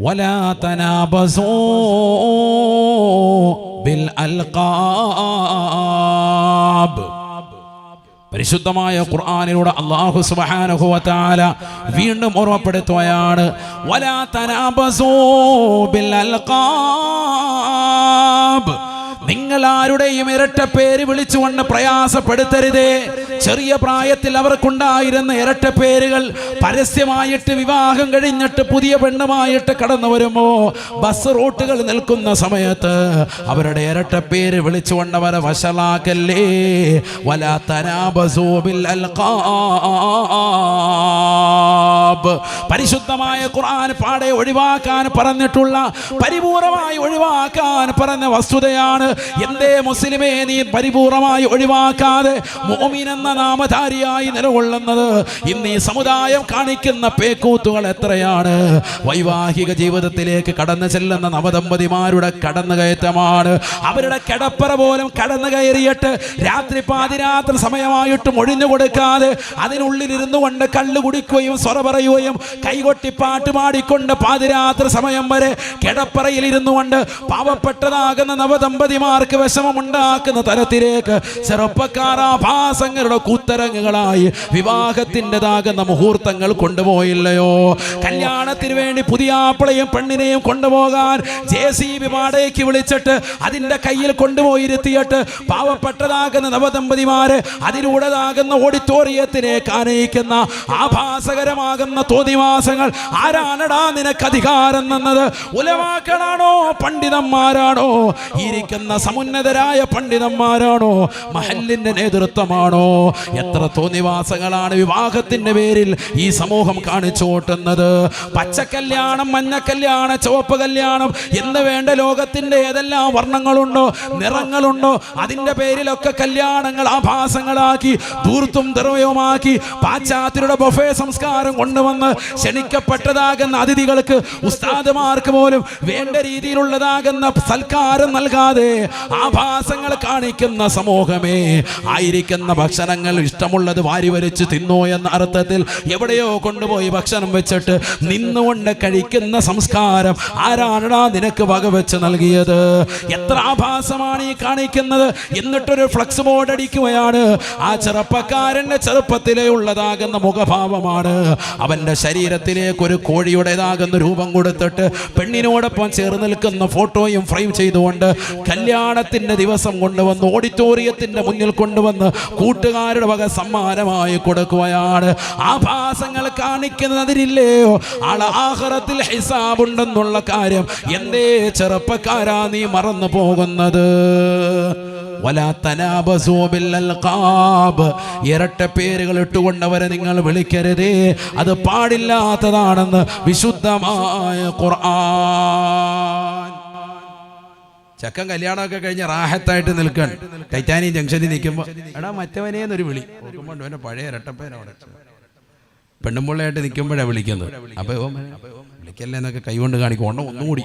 വലാ തനാബസൂ ബിൽ അൽഖാബ്. പരിശുദ്ധമായ ഖുർആനിലൂടെ അല്ലാഹു സുബ്ഹാനഹു വ തആല വീണ്ടും ഓർമ്മപ്പെടുത്തുകയാണ്, വലാ തനാബസൂ ബിൽ അൽഖാബ്. നിങ്ങൾ ആരുടെയും ഇരട്ട പേര് വിളിച്ചുകൊണ്ട് പ്രയാസപ്പെടുത്തരുതേ. ചെറിയ പ്രായത്തിൽ അവർക്കുണ്ടായിരുന്ന ഇരട്ട പേരുകൾ പരസ്യമായിട്ട് വിവാഹം കഴിഞ്ഞിട്ട് പുതിയ പെണ്ണുമായിട്ട് കടന്നു വരുമ്പോ ബസ് റൂട്ടുകൾ നിൽക്കുന്ന സമയത്ത് അവരുടെ ഇരട്ട പേര് വിളിച്ചുകൊണ്ട് അവരെ വശലാക്കല്ലേ. വലാ തനാബസൂ ബിൽ അൽഖാബ്. പരിശുദ്ധമായ ഖുർആൻ പാടെ ഒഴിവാക്കാൻ പറഞ്ഞിട്ടുള്ള, പരിപൂർണമായി ഒഴിവാക്കാൻ പറഞ്ഞ വസ്തുതയാണ്. എന്തേ മുസ്ലിമേ നീ പരിപൂർണമായി ഒഴിവാക്കാതെ മുഅ്മിൻ എന്ന നാമധാരിയായി നിലകൊള്ളുന്നത്? ഇന്ന് ഈ സമുദായം കാണിക്കുന്ന പേക്കൂത്തുകൾ എത്രയാണ്! വൈവാഹിക ജീവിതത്തിലേക്ക് കടന്നു ചെല്ലുന്ന നവദമ്പതിമാരുടെ കടന്നുകയറ്റമാണ്. അവരുടെ കിടപ്പറ പോലും കടന്നു കയറിയിട്ട് രാത്രി പാതിരാത്രി സമയമായിട്ടും ഒഴിഞ്ഞു കൊടുക്കാതെ അതിനുള്ളിലിരുന്നു കൊണ്ട് കള്ളു കുടിക്കുകയും സ്വറ പറയുകയും കൈകൊട്ടി പാട്ട് പാടിക്കൊണ്ട് പാതിരാത്രി സമയം വരെ കിടപ്പറയിൽ ഇരുന്നു കൊണ്ട് പാവപ്പെട്ടതാകുന്ന നവദമ്പതിമാർക്ക് വിഷമമുണ്ടാക്കുന്ന തരത്തിലേക്ക് ചെറുപ്പക്കാരാഭാസങ്ങളുടെ കൂത്തരങ്ങുകളായി വിവാഹത്തിൻ്റെതാകുന്ന മുഹൂർത്തങ്ങൾ കൊണ്ടുപോയില്ലയോ? കല്യാണത്തിന് വേണ്ടി പുതിയ ആപ്പിളയും പെണ്ണിനെയും കൊണ്ടുപോകാൻ JCB വാടകയ്ക്ക് വിളിച്ചിട്ട് അതിൻ്റെ കയ്യിൽ കൊണ്ടുപോയിരുത്തിയിട്ട് പാവപ്പെട്ടതാകുന്ന നവദമ്പതിമാര് അതിലൂടെതാകുന്ന ഓഡിറ്റോറിയത്തിലേക്ക് ആനയിക്കുന്ന ആഭാസകരമാകുന്ന തോന്നിവാസങ്ങൾ ആരാണടാ നിനക്ക് അധികാരം എന്നത്? ഉലമാക്കളാണോ? പണ്ഡിതന്മാരാണോ? ഇരിക്കുന്ന സമുന്നതരായ പണ്ഡിതന്മാരാണോ? മഹല്ലിന്റെ നേതൃത്വമാണോ? എത്ര തോന്നിവാസങ്ങളാണ് വിവാഹത്തിന്റെ പേരിൽ ഈ സമൂഹം കാണിച്ചു കൂട്ടുന്നത്! പച്ചക്കല്യാണം, മഞ്ഞക്കല്യാണം, ചുവപ്പ് കല്യാണം എന്ന് വേണ്ട ലോകത്തിന്റെ ഏതെല്ലാം വർണ്ണങ്ങളുണ്ടോ, നിറങ്ങളുണ്ടോ, അതിന്റെ പേരിലൊക്കെ കല്യാണങ്ങൾ ആഭാസങ്ങളാക്കി ധൂർത്തും ദുർവ്യവുമാക്കി പാശ്ചാത്യരുടെ ബൊഫേ സംസ്കാരം കൊണ്ടുവന്ന് ക്ഷണിക്കപ്പെട്ടതാകുന്ന അതിഥികൾക്ക്, ഉസ്താദുമാർക്ക് പോലും വേണ്ട രീതിയിലുള്ളതാകുന്ന സൽക്കാരം നൽകാതെ ആഭാസങ്ങൾ കാണിക്കുന്ന സമൂഹമേ, ആയിരിക്കുന്ന ഭക്ഷണങ്ങൾ ഇഷ്ടമുള്ളത് വാരിവരിച്ച് തിന്നോ എന്ന അർത്ഥത്തിൽ എവിടെയോ കൊണ്ടുപോയി ഭക്ഷണം വെച്ചിട്ട് നിന്നുകൊണ്ട് കഴിക്കുന്ന സംസ്കാരം ആരാണടാ നിനക്ക് വകവെച്ച് നൽകിയത്? എത്ര ആഭാസമാണ് ഈ കാണിക്കുന്നത്! എന്നിട്ടൊരു ഫ്ലക്സ് ബോർഡ് അടിക്കുകയാണ്. ആ ചെറുപ്പക്കാരന്റെ ചെറുപ്പത്തിലേ ഉള്ളതാകുന്ന മുഖഭാവമാണ്. അവന്റെ ശരീരത്തിലേക്ക് ഒരു കോഴിയുടേതാകുന്ന രൂപം കൊടുത്തിട്ട് പെണ്ണിനോടൊപ്പം ചേർന്ന് നിൽക്കുന്ന ഫോട്ടോയും ഫ്രെയിം ചെയ്തുകൊണ്ട് കല്യാണത്തിന്റെ ദിവസം കൊണ്ടുവന്ന് ഓഡിറ്റോറിയത്തിന്റെ മുന്നിൽ കൊണ്ടുവന്ന് കൂട്ടുകാരുടെ വക സമ്മാനമായി കൊടുക്കുകയാണ്. ആഭാസങ്ങൾ കാണിക്കുന്നതിനില്ലയോ ആഖിറത്തിൽ ഹിസാബുണ്ടെന്നുള്ള കാര്യം എന്തേ ചെറുപ്പക്കാരാ നീ മറന്നു പോകുന്നത്? വലാ തനാബസൂ ബിൽ അൽഖാബ്. ഇരട്ട പേരുകൾ ഇട്ടുകൊണ്ടവരെ നിങ്ങൾ വിളിക്കരുതേ. അത് പാടില്ലാത്തതാണെന്ന് വിശുദ്ധമായ ഖുർആൻ. ചക്കൻ കല്യാണമൊക്കെ കഴിഞ്ഞ് റാഹത്തായിട്ട് നിൽക്കാൻ ടൈറ്റാനിയം ജംഗ്ഷനിൽ നിൽക്കുമ്പോൾ എടാ മറ്റവനേന്നൊരു വിളി നോക്കുമ്പോൾ അവൻ്റെ പഴയ ഇരട്ടപ്പേനവിടെ പെണ്ണുമ്പിള്ളയായിട്ട് നിൽക്കുമ്പോഴാണ് വിളിക്കുന്നത്. അപ്പോൾ ഇവൻ വിളിക്കല്ലേ എന്നൊക്കെ കൈകൊണ്ട് കാണിക്കും, ഒന്നുകൂടി.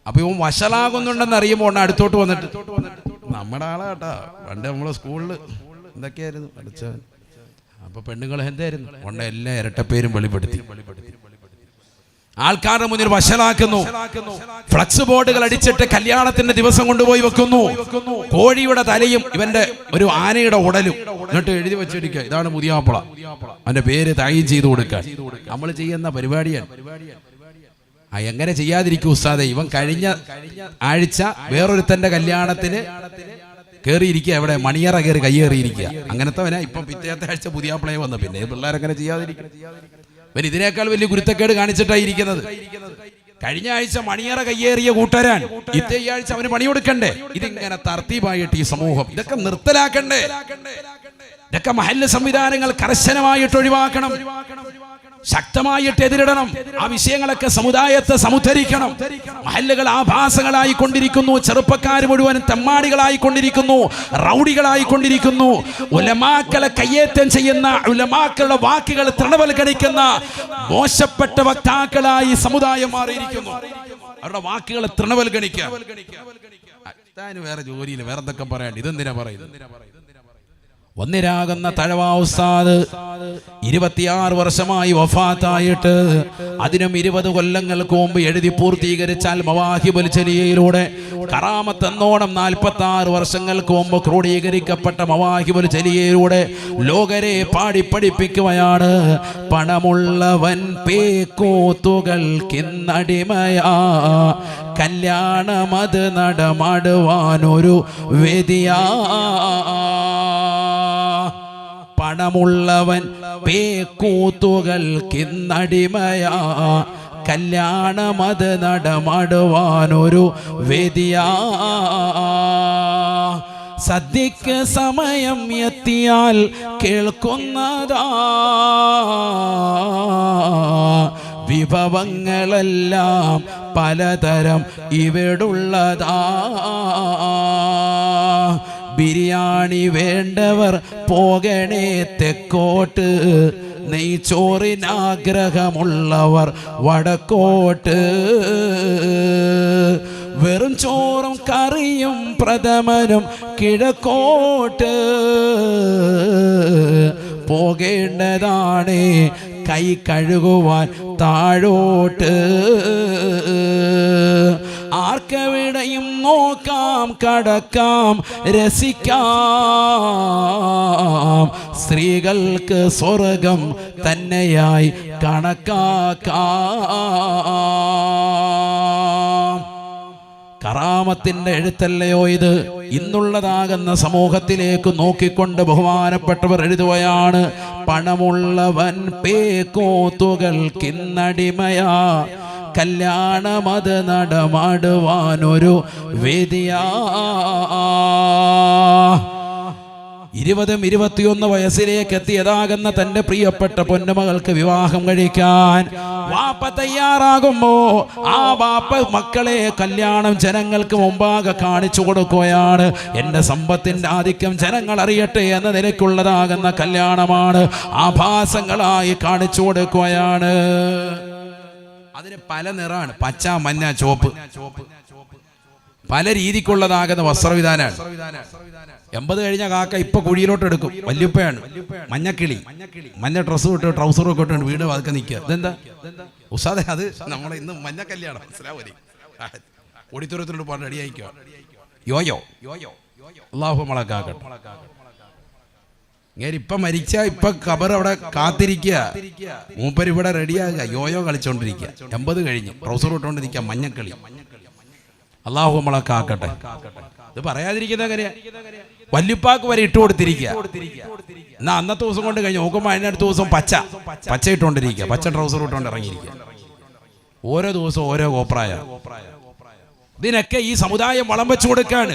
അപ്പോൾ ഇവൻ വഷളാകുന്നുണ്ടെന്ന് അറിയുമ്പോൾ അടുത്തോട്ട് വന്നിട്ട് നമ്മുടെ ആളാ കേട്ടാ, പണ്ട് നമ്മളെ സ്കൂളിൽ എന്തൊക്കെയായിരുന്നു പഠിച്ചവൻ. അപ്പോൾ പെണ്ണുങ്ങൾ എന്തായിരുന്നു എല്ലാ ഇരട്ടപ്പേരും വെളിപ്പെടുത്തി ആൾക്കാരുടെ മുന്നിൽ വശലാക്കുന്നു. ഫ്ലക്സ് ബോർഡുകൾ അടിച്ചിട്ട് കല്യാണത്തിന്റെ ദിവസം കൊണ്ടുപോയി വെക്കുന്നു. കോഴിയുടെ തലയും ഇവന്റെ ഒരു ആനയുടെ ഉടലും എന്നിട്ട് എഴുതി വെച്ചിരിക്കുക, ഇതാണ് പുതിയാപ്പള, അവന്റെ പേര് തയ്യം ചെയ്തു കൊടുക്കാൻ. നമ്മൾ ചെയ്യുന്ന പരിപാടിയാണ്. എങ്ങനെ ചെയ്യാതിരിക്കും ഉസ്താദേ? ഇവൻ കഴിഞ്ഞ ആഴ്ച വേറൊരുത്തന്റെ കല്യാണത്തിന് കയറിയിരിക്കുക, എവിടെ മണിയറ കയറി കയ്യേറിയിരിക്കുക. അങ്ങനത്തെ ഇപ്പം പിറ്റേത്തെ ആഴ്ച പുതിയാപ്പളയെ വന്നു. പിന്നെ പിള്ളേരെങ്ങനെ ചെയ്യാതിരിക്കും? ഇവൻ ഇതിനേക്കാൾ വലിയ ഗുരുത്തക്കേട് കാണിച്ചിട്ടായിരിക്കുന്നത്. കഴിഞ്ഞ ആഴ്ച മണിയറ കയ്യേറിയ കൂട്ടരാൻ ഇത്തേ ആഴ്ച അവന് പണി കൊടുക്കണ്ടേ? ഇതിങ്ങനെ തർത്തീബായിട്ട് ഈ സമൂഹം ഇതൊക്കെ നിർത്തലാക്കണ്ടേ? ഇതൊക്കെ മഹല്ല് സംവിധാനങ്ങൾ കർശനമായിട്ട് ഒഴിവാക്കണം, ശക്തമായിട്ട് എതിരിടണം. ആ വിഷയങ്ങളൊക്കെ സമുദായത്തെ സമുദ്ധരിക്കണം. മഹല്ലുകൾ ആഭാസങ്ങളായി കൊണ്ടിരിക്കുന്നു, ചെറുപ്പക്കാർ മുഴുവൻ തെമ്മാടികളായി കൊണ്ടിരിക്കുന്നു, റൗഡികളായി കൊണ്ടിരിക്കുന്നു. ഉലമാക്കളെ കയ്യേറ്റം ചെയ്യുന്ന, ഉലമാക്കളുടെ വാക്കുകൾ തൃണവൽക്കരിക്കുന്ന മോശപ്പെട്ട വക്താക്കളായി സമുദായം മാറിയിരിക്കുന്നു. അവരുടെ വാക്കുകളെ തൃണവൽക്കരിക്കുക. വേറെ ജോലിയിൽ വേറെ എന്തൊക്കെ പറയാൻ, ഇതെന്തിനാ പറയുന്നത്? ഒന്നിരാകുന്ന തഴവ ഉസ്താദ് 26 വർഷമായി വഫാത്തായിട്ട് അതിനും 20 കൊല്ലങ്ങൾക്ക് മുമ്പ് എഴുതി പൂർത്തീകരിച്ചാൽ മവാഹിബുൽ ജലിയയിലൂടെ കറാമത്ത് എന്നോണം 46 വർഷങ്ങൾക്ക് മുമ്പ് ക്രോഡീകരിക്കപ്പെട്ട മവാഹിബുൽ ജലിയയിലൂടെ ലോകരെ പാടി പഠിപ്പിക്കുകയാണ്. പണമുള്ളവൻ പേക്കൂത്തുകൾക്കിന്നടിമയാ, കല്യാണമത് നടമാടുവാനൊരു വേദിയാ. പണമുള്ളവൻ പേക്കൂത്തുകൾക്കിന്നടിമയാ, കല്യാണമത് നടമാടുവാനൊരു വേദിയാ. സദ്യക്ക് സമയം എത്തിയാൽ കേൾക്കുന്നതാ, വിഭവങ്ങളെല്ലാം പലതരം ഇവിടുള്ളതാ. ബിരിയാണി വേണ്ടവർ പോകണേ തെക്കോട്ട്, നെയ്ച്ചോറിനാഗ്രഹമുള്ളവർ വടക്കോട്ട്. വെറും ചോറും കറിയും പ്രഥമനും കിഴക്കോട്ട്. പോകേണ്ടതാണ് കൈ കഴുകുവാൻ താഴോട്ട്. ആർക്കെവിടെയും നോക്കാം, കടക്കാം, രസിക്കാം. സ്ത്രീകൾക്ക് സ്വർഗം തന്നെയായി കണക്കാക്കാം. കറാമത്തിന്റെ എഴുത്തല്ലയോ ഇത്? ഇന്നുള്ളതാകുന്ന സമൂഹത്തിലേക്ക് നോക്കിക്കൊണ്ട് ബഹുമാനപ്പെട്ടവർ എഴുതുകയാണ്. പണമുള്ളവൻ പേക്കോത്തുകൾക്കിന്നടിമയാ, കല്യാണമത് നടമാടുവാനൊരു വേദിയാ. 20-21 വയസ്സിലേക്ക് എത്തിയതാകുന്ന തന്റെ പ്രിയപ്പെട്ട പൊന്നുമകൾക്ക് വിവാഹം കഴിക്കാൻ വാപ്പ തയ്യാറാകുമ്പോ ആ വാപ്പ മക്കളെ കല്യാണം ജനങ്ങൾക്ക് മുമ്പാകെ കാണിച്ചു കൊടുക്കുകയാണ്. എന്റെ സമ്പത്തിന്റെ ആധിക്യം ജനങ്ങൾ അറിയട്ടെ എന്ന നിലയ്ക്കുള്ളതാകുന്ന കല്യാണമാണ്. ആഭാസങ്ങളായി കാണിച്ചു കൊടുക്കുകയാണ്. അതിന് പല നിറാണ്, പച്ച, മഞ്ഞ, ചുവപ്പ്, പല രീതിക്കുള്ളതാകുന്ന വസ്ത്രവിധാനാണ്. 80 കഴിഞ്ഞ കാക്ക ഇപ്പൊ കുഴിയിലോട്ട് എടുക്കും. വല്യുപ്പയാണ് മഞ്ഞക്കിളി, മഞ്ഞ ഡ്രസ്സ് ഇട്ട് ട്രൗസറും ഒക്കെ ഇട്ട് വീട് വാതിക്കെ നിൽക്കുക. ഇതെന്താ ഉസാദെ? അത് നമ്മളെ ഇന്ന് മഞ്ഞ കല്യാണം ഓഡിറ്റോറിയത്തിലോട്ട് പോകാൻ റെഡി ആയിക്കോ. യോയോ അല്ലാഹു മളക്കാക്കട്ടെ. ഇങ്ങനെ ഇപ്പൊ മരിച്ച ഇപ്പൊ ഖബർ അവിടെ കാത്തിരിക്കുക, മൂപ്പർ ഇവിടെ റെഡിയാകുക, യോയോ കളിച്ചോണ്ടിരിക്കുക. 80 കഴിഞ്ഞ് ട്രൗസർ ഇട്ടോണ്ടിരിക്കുക, മഞ്ഞക്കളി. അല്ലാഹു മളക്കാക്കട്ടെ. ഇത് പറയാതിരിക്കുന്ന എങ്ങനെയാ? വല്യുപ്പാക്ക് വരെ ഇട്ട് കൊടുത്തിരിക്കുക. എന്നാ അന്നത്തെ ദിവസം കൊണ്ട് കഴിഞ്ഞ് നോക്കുമ്പോൾ അതിനടുത്ത ദിവസം പച്ച ഇട്ടുകൊണ്ടിരിക്കുക, പച്ച ട്രൗസർ ഇട്ടുകൊണ്ട് ഇറങ്ങിയിരിക്കുക. ഓരോ ദിവസവും ഓരോ കോപ്രായ. ഇതിനൊക്കെ ഈ സമുദായം വളം വെച്ചു കൊടുക്കാണ്.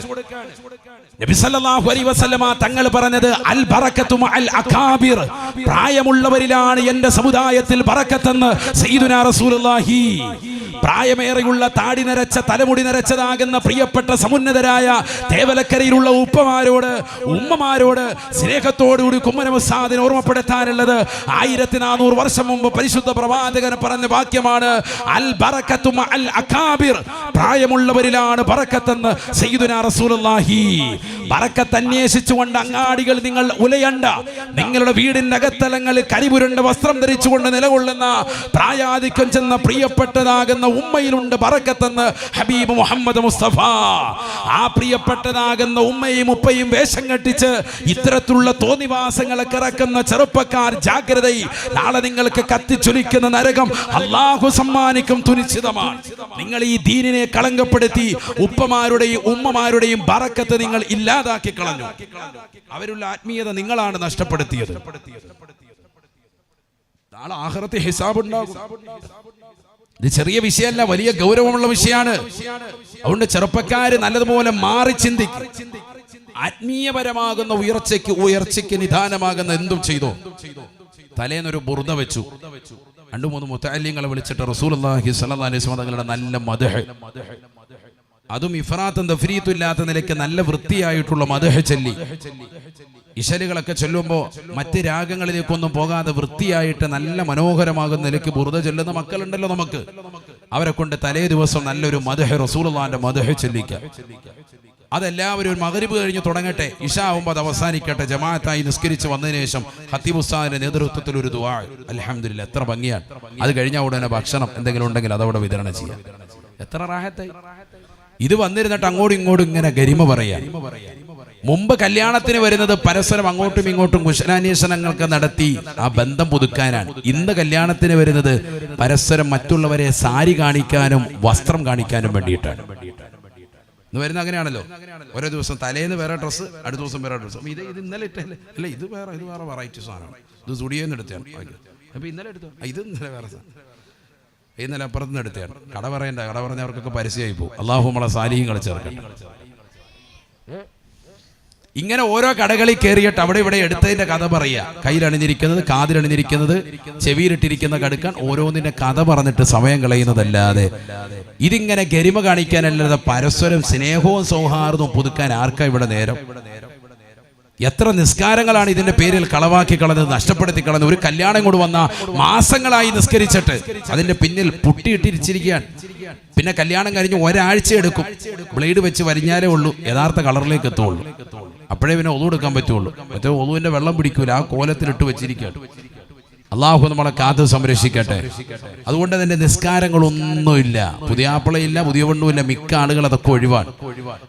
നബി സല്ലല്ലാഹു അലൈഹി വസല്ലമ തങ്ങൾ പറഞ്ഞത് അൽ ബറക്കത്തു മഅൽ അകാബിർ, പ്രായമുള്ളവരിലാണ് എന്റെ സമുദായത്തിൽ ബറക്കത്തെന്ന് സയ്യിദുനാ റസൂലുള്ളാഹി. പ്രായമേറെയുള്ള താടി നരച്ച തലമുടി നരച്ചതാകുന്ന പ്രിയപ്പെട്ട സമുന്നതരായ തേവലക്കരയിലുള്ള ഉപ്പമാരോട് ഉമ്മമാരോട് സ്നേഹത്തോടുകൂടി കുമ്മനം ഉസ്താദിനെ ഓർമ്മപ്പെടുത്താനുള്ളത് 1400 വർഷം മുമ്പ് പരിശുദ്ധ പ്രവാചകൻ പറഞ്ഞ വാക്യമാണ്. അൽ ബറക്കത്തു മഅൽ അകാബിർ, പ്രായമുള്ളവരിലാണ് ബറക്കത്തെന്ന് സയ്യിദുനാ റസൂലുള്ളാഹി. ബറക്കത്ത് അന്വേഷിച്ചുകൊണ്ട് അങ്ങാടികൾ നിങ്ങൾ ഉലയണ്ട. നിങ്ങളുടെ വീടിന്റെ അകത്തലങ്ങളിൽ കരിപുരണ്ട വസ്ത്രം ധരിച്ചുകൊണ്ട് നിലകൊള്ളുന്ന പ്രായാധിക്യം ചെന്ന പ്രിയപ്പെട്ടതാകുന്ന ഉമ്മയിലുണ്ട് ബറക്കത്തെന്ന് ഹബീബ് മുഹമ്മദ് മുസ്തഫ. ആ പ്രിയപ്പെട്ടതാകുന്ന ഉമ്മയും ഉപ്പയും വേഷം കെട്ടിച്ച് ഇത്തരത്തിലുള്ള തോന്നിവാസങ്ങളൊക്കെ ഇറക്കുന്ന ചെറുപ്പക്കാർ ജാഗ്രത. നാളെ നിങ്ങൾക്ക് കത്തിച്ചൊലിക്കുന്ന നരകം അല്ലാഹു സമ്മാനിക്കും തുനിശ്ചിതമാണ്. നിങ്ങൾ ഈ ദീനിനെ കളങ്കപ്പെടുത്തി ഉപ്പമാരുടെയും ഉമ്മമാരുടെയും ബറക്കത്ത് നിങ്ങൾ ഇല്ലാതാക്കി കളഞ്ഞു. അവരുടെ ആത്മീയത നിങ്ങളാണ് നഷ്ടപ്പെടുത്തിയത്. നാളെ ആഖിറത്തെ ഹിസാബ് ഉണ്ടാകും. ഇത് ചെറിയ വിഷയമല്ല, വലിയ ഗൗരവമുള്ള വിഷയമാണ്. അതുകൊണ്ട് ചെറുപ്പക്കാര് നല്ലതുപോലെ മാറി ചിന്തിക്കും. ആത്മീയപരമാകുന്ന ഉയർച്ചയ്ക്ക് നിദാനമാകുന്ന എന്തും ചെയ്തോ. തലേന്നൊരു ബുർദ വെച്ചു, 2-3 മുത്തഅല്ലിങ്ങളെ വിളിച്ചിട്ട് റസൂലുള്ളാഹി സ്വല്ലല്ലാഹു അലൈഹി വസല്ലം തങ്ങളുടെ നല്ല മദ്ഹ്, അതും ഇഫ്രാത്തും തഫ്രീത്തും ഇല്ലാത്ത നിലയ്ക്ക് നല്ല വൃത്തിയായിട്ടുള്ള മദ്ഹ് ചൊല്ലി. ഇശലുകളൊക്കെ ചൊല്ലുമ്പോൾ മറ്റ് രാഗങ്ങളിലേക്കൊന്നും പോകാതെ വൃത്തിയായിട്ട് നല്ല മനോഹരമാകുന്ന നിലയ്ക്ക് ബുർദ ചൊല്ലുന്ന മക്കളുണ്ടല്ലോ നമുക്ക്. അവരെ കൊണ്ട് തലേ ദിവസം നല്ലൊരു മദ്ഹ് റസൂലുള്ളാഹിന്റെ മദ്ഹ് ചൊല്ലിക്കാം. അതെല്ലാവരും ഒരു മഗ്രിബ് കഴിഞ്ഞ് തുടങ്ങട്ടെ, ഇശാ ആവുമ്പോൾ അത് അവസാനിക്കട്ടെ. ജമാഅത്തായി നിസ്കരിച്ച് വന്നതിന് ശേഷം ഖത്തീബ് ഉസ്താദിന്റെ നേതൃത്വത്തിൽ ഒരു ദുആ. അൽഹംദുലില്ലാഹ്, എത്ര ഭംഗിയാണ്. അത് കഴിഞ്ഞാൽ ഉടനെ ഭക്ഷണം എന്തെങ്കിലും ഉണ്ടെങ്കിൽ അതവിടെ വിതരണം ചെയ്യാം. എത്ര റാഹത്തായി. ഇത് വന്നിരുന്നിട്ട് അങ്ങോട്ടും ഇങ്ങോട്ടും ഇങ്ങനെ ഗരിമ പറയാൻ. മുമ്പ് കല്യാണത്തിന് വരുന്നത് പരസ്പരം അങ്ങോട്ടും ഇങ്ങോട്ടും കുശലാന്വേഷണങ്ങൾക്ക് നടത്തി ആ ബന്ധം പുതുക്കാനാണ്. ഇന്ന് കല്യാണത്തിന് വരുന്നത് പരസ്പരം മറ്റുള്ളവരെ സാരി കാണിക്കാനും വസ്ത്രം കാണിക്കാനും വേണ്ടിയിട്ടാണ്. ഇന്ന് വരുന്ന അങ്ങനെയാണല്ലോ. ഓരോ ദിവസം തലേന്ന് വേറെ ഡ്രസ്സ്, അടുത്ത ദിവസം വേറെ ഡ്രസ്സ്. ഇത് ഇന്നലെ ഇട്ടല്ലേ, അല്ല ഇത് വേറെ വെറൈറ്റി സാധനമാണ്. ഇത് സ്റ്റുഡിയോന്ന് എടുത്തതാണ്. അപ്പൊ ഇന്നലെ എടുത്തോ, ഇത് ഇന്നലെ വേറെ സാധനം, ഇന്നലെ അപ്പുറത്തുനിന്ന് എടുത്തതാണ്. കട പറയണ്ട, കട പറഞ്ഞവർക്കൊക്കെ പരസ്യമായി പോകും. അള്ളാഹു നമ്മളെ സാലിഹ്യങ്ങളെ ചേർക്കട്ടെ. ഇങ്ങനെ ഓരോ കടകളിൽ കയറിയിട്ട് അവിടെ ഇവിടെ എടുത്തതിന്റെ കഥ പറയുക. കയ്യിലണിഞ്ഞിരിക്കുന്നത്, കാതിലണിഞ്ഞിരിക്കുന്നത്, ചെവിയിലിട്ടിരിക്കുന്ന കടുക്കാൻ ഓരോന്നിന്റെ കഥ പറഞ്ഞിട്ട് സമയം കളയുന്നതല്ലാതെ ഇതിങ്ങനെ ഗരിമ കാണിക്കാനല്ലാതെ പരസ്പരം സ്നേഹവും സൗഹാർദ്ദവും പുതുക്കാൻ ആർക്കാ ഇവിടെ നേരം? എത്ര നിസ്കാരങ്ങളാണ് ഇതിന്റെ പേരിൽ കളവാക്കി കളഞ്ഞത്, നഷ്ടപ്പെടുത്തി കളഞ്ഞത്. ഒരു കല്യാണം കൊണ്ട് വന്ന മാസങ്ങളായി നിസ്കരിച്ചിട്ട് അതിന്റെ പിന്നിൽ പുട്ടിയിട്ടിരിച്ചിരിക്കുകയാണ്. പിന്നെ കല്യാണം കഴിഞ്ഞ് ഒരാഴ്ച എടുക്കും, ബ്ലേഡ് വെച്ച് വരിഞ്ഞാലേ ഉള്ളൂ യഥാർത്ഥ കളറിലേക്ക് എത്തുള്ളൂ. അപ്പോഴേ പിന്നെ ഒളു എടുക്കാൻ പറ്റുള്ളൂ. മറ്റേ ഒളുവിന്റെ വെള്ളം പിടിക്കൂല, ആ കോലത്തിലിട്ട് വെച്ചിരിക്കുകയാണ്. അള്ളാഹു നമ്മളെ കാത്ത് സംരക്ഷിക്കട്ടെ. അതുകൊണ്ട് തന്നെ നിസ്കാരങ്ങളൊന്നുമില്ല, പുതിയാപ്പിളയില്ല, പുതിയ പെണ്ണുമില്ല. മിക്ക ആളുകൾ അതൊക്കെ ഒഴിവാണ്.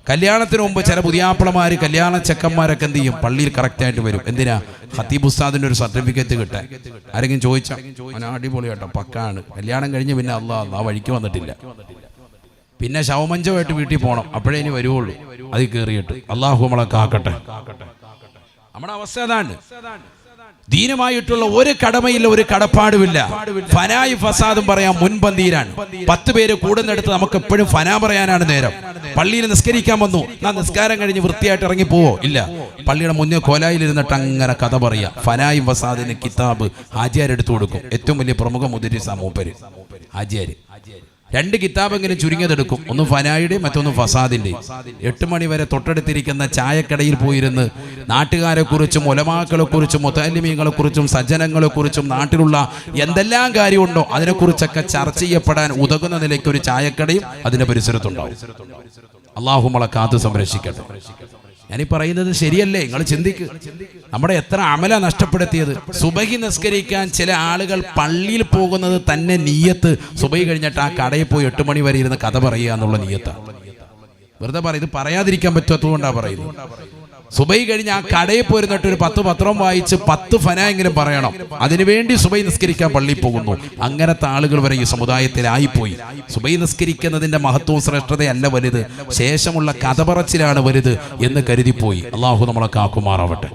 കല്യാണത്തിന് മുമ്പ് ചില പുതിയാപ്പിളമാര്, കല്യാണ ചെക്കന്മാരൊക്കെ എന്ത് ചെയ്യും, പള്ളിയിൽ കറക്റ്റായിട്ട് വരും. എന്തിനാ? ഖത്തീബ് ഉസ്താദിന്റെ ഒരു സർട്ടിഫിക്കറ്റ് കിട്ടാൻ. ആരെങ്കിലും ചോദിച്ചാൽ അവൻ അടിപൊളി കേട്ടോ, പക്കാണ്. കല്യാണം കഴിഞ്ഞ് പിന്നെ ആ വഴിക്ക് വന്നിട്ടില്ല. പിന്നെ ശവമഞ്ചമായിട്ട് വീട്ടിൽ പോകണം, അപ്പോഴേ ഇനി വരുവുള്ളൂ. അതിൽ കയറിയിട്ട് അള്ളാഹു നമ്മളെ കാക്കട്ടെ. നമ്മുടെ അവസ്ഥ അതാണ്. ദീനുമായിട്ടുള്ള ഒരു കടമയില്ല, ഒരു കടപ്പാടുമില്ല. ഫനായി ഫസാദും പറയാൻ മുൻപന്തിയിലാണ്. 10 പേര് കൂടുന്നിടത്ത് നമുക്ക് എപ്പോഴും ഫനാ പറയാനാണ് നേരം. പള്ളിയിൽ നിസ്കരിക്കാൻ വന്നു, ഞാൻ നിസ്കാരം കഴിഞ്ഞ് വൃത്തിയായിട്ട് ഇറങ്ങി പോവോ? ഇല്ല, പള്ളിയുടെ മുന്നേ കോലായിലിരുന്നിട്ട് അങ്ങനെ കഥ പറയാ. ഫനായി ഫസാദിന് കിതാബ് ഹാജിയാരെടുത്തു കൊടുക്കും. ഏറ്റവും വലിയ പ്രമുഖ മുദരിസാ മൂപ്പര് ഹാജിയാര്. 2 കിതാബെങ്കിലും ചുരുങ്ങിയതെടുക്കും, ഒന്ന് ഫനായുടെയും മറ്റൊന്ന് ഫസാദിന്റെയും. 8 മണി വരെ തൊട്ടടുത്തിരിക്കുന്ന ചായക്കടയിൽ പോയിരുന്ന് നാട്ടുകാരെ കുറിച്ചും ഉലമാക്കളെ കുറിച്ചും മുതല്ലിമീങ്ങളെ കുറിച്ചും സജ്ജനങ്ങളെ കുറിച്ചും നാട്ടിലുള്ള എന്തെല്ലാം കാര്യമുണ്ടോ അതിനെക്കുറിച്ചൊക്കെ ചർച്ച ചെയ്യപ്പെടാൻ ഉതകുന്ന നിലയ്ക്ക് ഒരു ചായക്കടയും അതിന്റെ പരിസരത്തുണ്ടാവും. അള്ളാഹു നമ്മളെ കാത്ത് സംരക്ഷിക്കട്ടെ. ഞാനീ പറയുന്നത് ശരിയല്ലേ? നിങ്ങൾ ചിന്തിക്ക്. നമ്മുടെ എത്ര അമല നഷ്ടപ്പെടുത്തിയത്. സുബഹി നിസ്കരിക്കാൻ ചില ആളുകൾ പള്ളിയിൽ പോകുന്നത് തന്നെ നിയ്യത്ത്, സുബഹി കഴിഞ്ഞിട്ട് ആ കടയിൽ പോയി 8 മണി വരെ ഇരുന്ന് കഥ പറയുക എന്നുള്ള നിയ്യത്താണ്. വെറുതെ പറയും, ഇത് പറയാതിരിക്കാൻ പറ്റാത്തതുകൊണ്ടാണ് പറയുന്നത്. സുബഹി കഴിഞ്ഞ് ആ കടയിൽ പോയിരുന്നിട്ട് ഒരു 10 പത്രം വായിച്ച് 10 ഫനായെങ്കിലും പറയണം. അതിനുവേണ്ടി സുബഹി നിസ്കരിക്കാൻ പള്ളിയിൽ പോകുന്നു. അങ്ങനത്തെ ആളുകൾ വരെ ഈ സമുദായത്തിലായിപ്പോയി. സുബഹി നിസ്കരിക്കുന്നതിന്റെ മഹത്വവും ശ്രേഷ്ഠതയല്ല വലുത്, ശേഷമുള്ള കഥ പറച്ചിലാണ് വലുത് എന്ന് കരുതിപ്പോയി. അള്ളാഹു നമ്മളെ കാക്കുമാറാവട്ടെ.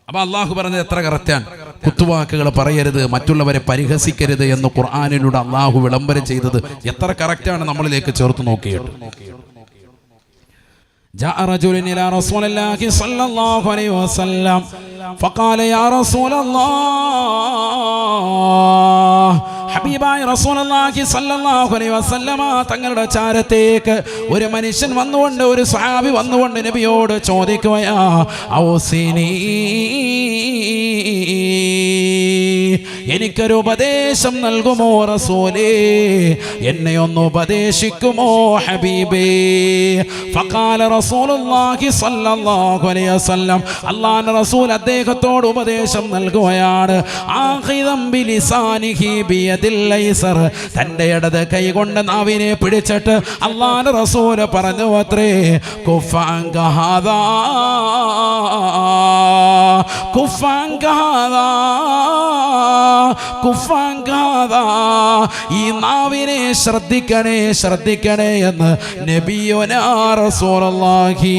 അപ്പൊ അള്ളാഹു പറഞ്ഞത് എത്ര കറക്റ്റാണ്. കുത്തുവാക്കുകൾ പറയരുത്, മറ്റുള്ളവരെ പരിഹസിക്കരുത് എന്ന് ഖുർആനിലൂടെ അള്ളാഹു വിളംബരം ചെയ്തത് എത്ര കറക്റ്റാണ് നമ്മളിലേക്ക് ചേർത്ത് നോക്കിയിട്ട്. جاء رجل إلى رسول الله صلى الله عليه وسلم فقال يا رسول الله ഹബീബായ റസൂലുള്ളാഹി സ്വല്ലല്ലാഹു അലൈഹി വസല്ലമ തങ്ങളുടെ ചാരത്തേക്ക് ഒരു മനുഷ്യൻ വന്നുകൊണ്ട്, ഒരു സ്വഹാബി വന്നുകൊണ്ട് നബിയോട് ചോദിക്കുകയാ, ഔസിനി, എനിക്കൊരു ഉപദേശം നൽകുമോ റസൂലേ, എന്നെ ഒന്ന് ഉപദേശിക്കുമോ ഹബീബേ? ഫഖാല റസൂലുള്ളാഹി സ്വല്ലല്ലാഹു അലൈഹി വസല്ലം, അല്ലാഹുവിന്റെ റസൂൽ അദ്ദേഹത്തോട് ഉപദേശം നൽകുകയാണ്. ആഖിദം ബിലിസാനിഹി ബിയദിൽ ലൈസർ, തന്റെ ഇടത് കൈ കൊണ്ട് നാവിനെ പിടിച്ചിട്ട് അല്ലാഹുവിന്റെ റസൂൽ പറഞ്ഞു അത്രേ, കുഫാങ്ക ഹാദാ കുഫാങ്ക ഹാദാ കുഫാങ്ക ഹാദാ, ഈ നാവിനെ ശ്രദ്ധിക്കണേ ശ്രദ്ധിക്കണേ എന്ന് നബിയുനാ റസൂലുള്ളാഹി.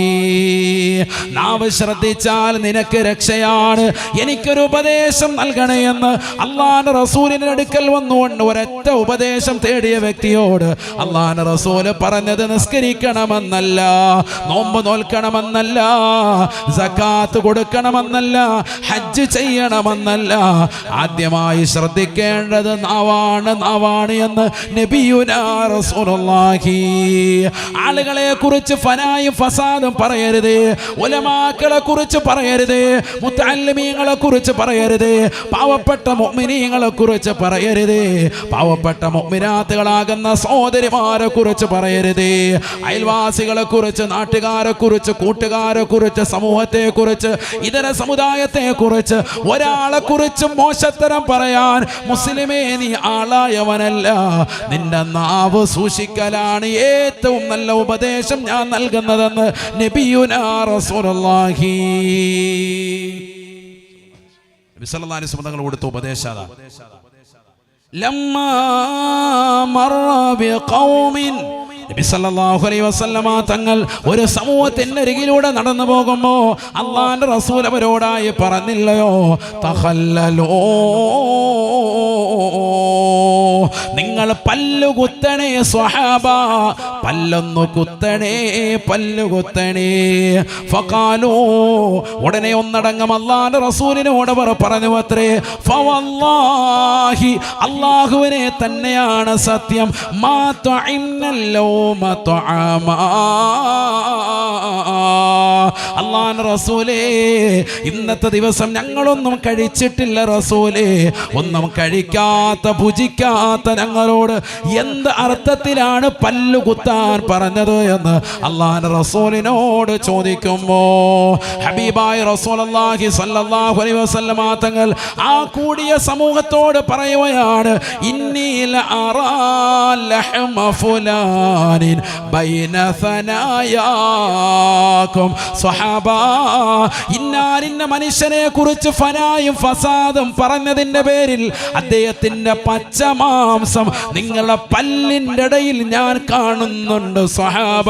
നാവ് ശ്രദ്ധിച്ചാൽ നിനക്ക് രക്ഷയാണ്, എനിക്കൊരു ഉപദേശം നൽകണേ എന്ന് അല്ലാഹുവിന്റെ റസൂലിന്റെ അടുക്കൽ വന്നുകൊണ്ട് ഒരൊറ്റ ഉപദേശം തേടിയ വ്യക്തിയോട് അല്ലാഹുവിന്റെ റസൂൽ പറഞ്ഞത് നിസ്കരിക്കണമെന്നല്ല, നോമ്പ് നോൽക്കണമെന്നല്ല, സകാത്ത് കൊടുക്കണമെന്നല്ല, ഹജ്ജ് ചെയ്യണമെന്നല്ല. ആദ്യമായി ശ്രദ്ധിക്കേണ്ടത് നാവാണ് എന്ന് നബിയുനാ റസൂലുള്ളാഹി. ആളുകളെ കുറിച്ച് ഫനായും ഫസാദും പറയരുത്, ഉലമാക്കളെ കുറിച്ച് പറയരുത്, മുത്തഅല്ലിമീങ്ങളെ കുറിച്ച് പറയരുത്, പാവപ്പെട്ട മുഅ്മിനീങ്ങളെ കുറിച്ച് പറയരുത്, പാവപ്പെട്ട മുഅ്മിനാത്തുകളാകുന്ന സഹോദരിമാരെ കുറിച്ച് പറയരുത്, അയൽവാസികളെ കുറിച്ച്, നാട്ടുകാരെ കുറിച്ച്, കൂട്ടുകാരെ കുറിച്ച്, സമൂഹത്തെ കുറിച്ച്, ഇതര സമുദായത്തെ കുറിച്ച് ഒരാളെ കുറിച്ച് മോശത്തരം പറയാൻ മുസ്ലിമേ നീ ആളായവനല്ല. നിന്റെ നാവ് സൂക്ഷിക്കലാണ് ഏറ്റവും നല്ല ഉപദേശം ഞാൻ നൽകുന്നതെന്ന് നബിയുനാ റസൂലുള്ളാഹി. നബി സല്ലല്ലാഹു അലൈഹി വസല്ലം തങ്ങൾ കൊടുത്ത ഉപദേശം ലമ്മാ മറ ബിഖൗമിൻ, നബി സല്ലല്ലാഹു അലൈഹി വസല്ലമ തങ്ങൾ ഒരു സമൂഹത്തിന്റെ അരികിലൂടെ നടന്നു പോകുമ്പോ അല്ലാഹുവിന്റെ റസൂൽ അവരോടായി പറഞ്ഞില്ലയോ, തഖല്ലലോ, നിങ്ങൾ പല്ലു കുത്തണേ സ്വഹാബ, പല്ലൊന്നു കുത്തണേ, പല്ലു കുത്തണേ. ഫഖാലൂ, ഉടനെ ഒന്നടങ്കം അല്ലാഹുവിന്റെ റസൂലിനോട് അവർ പറഞ്ഞു അത്രേ, ഫവല്ലാഹി, അല്ലാഹുവിനെ തന്നെയാണ് സത്യം, മാ തഇന്നല്ലോ അല്ലാഹുവിന്റെ റസൂലേ, ഇന്നത്തെ ദിവസം ഞങ്ങളൊന്നും കഴിച്ചിട്ടില്ല റസൂലേ. ഒന്നും കഴിക്കാത്ത ഭുജിക്കാത്ത ഞങ്ങളോട് എന്ത് അർത്ഥത്തിലാണ് പല്ലു കുത്താൻ പറഞ്ഞത് എന്ന് അല്ലാഹുവിന്റെ റസൂലിനോട് ചോദിക്കുമ്പോ ഹബീബായ റസൂലുള്ളാഹി സ്വല്ലല്ലാഹു അലൈഹി വസല്ലമ തങ്ങൾ ആ കൂടിയ സമൂഹത്തോട് പറയുകയാണ്, ഇന്നി ലഅറാ ലഹ്മ ഫുലാനിൻ ബൈന സനായാകും. സ്വഹാബ, ഇന്നാലിന്ന മനുഷ്യനെ കുറിച്ച് ഫനായും ഫസാദും പറഞ്ഞതിന്റെ പേരിൽ അദ്ദേഹത്തിന്റെ പച്ചമാംസം നിങ്ങളുടെ പല്ലിന്റെ ഇടയിൽ ഞാൻ കാണുന്നുണ്ട് സ്വഹാബ.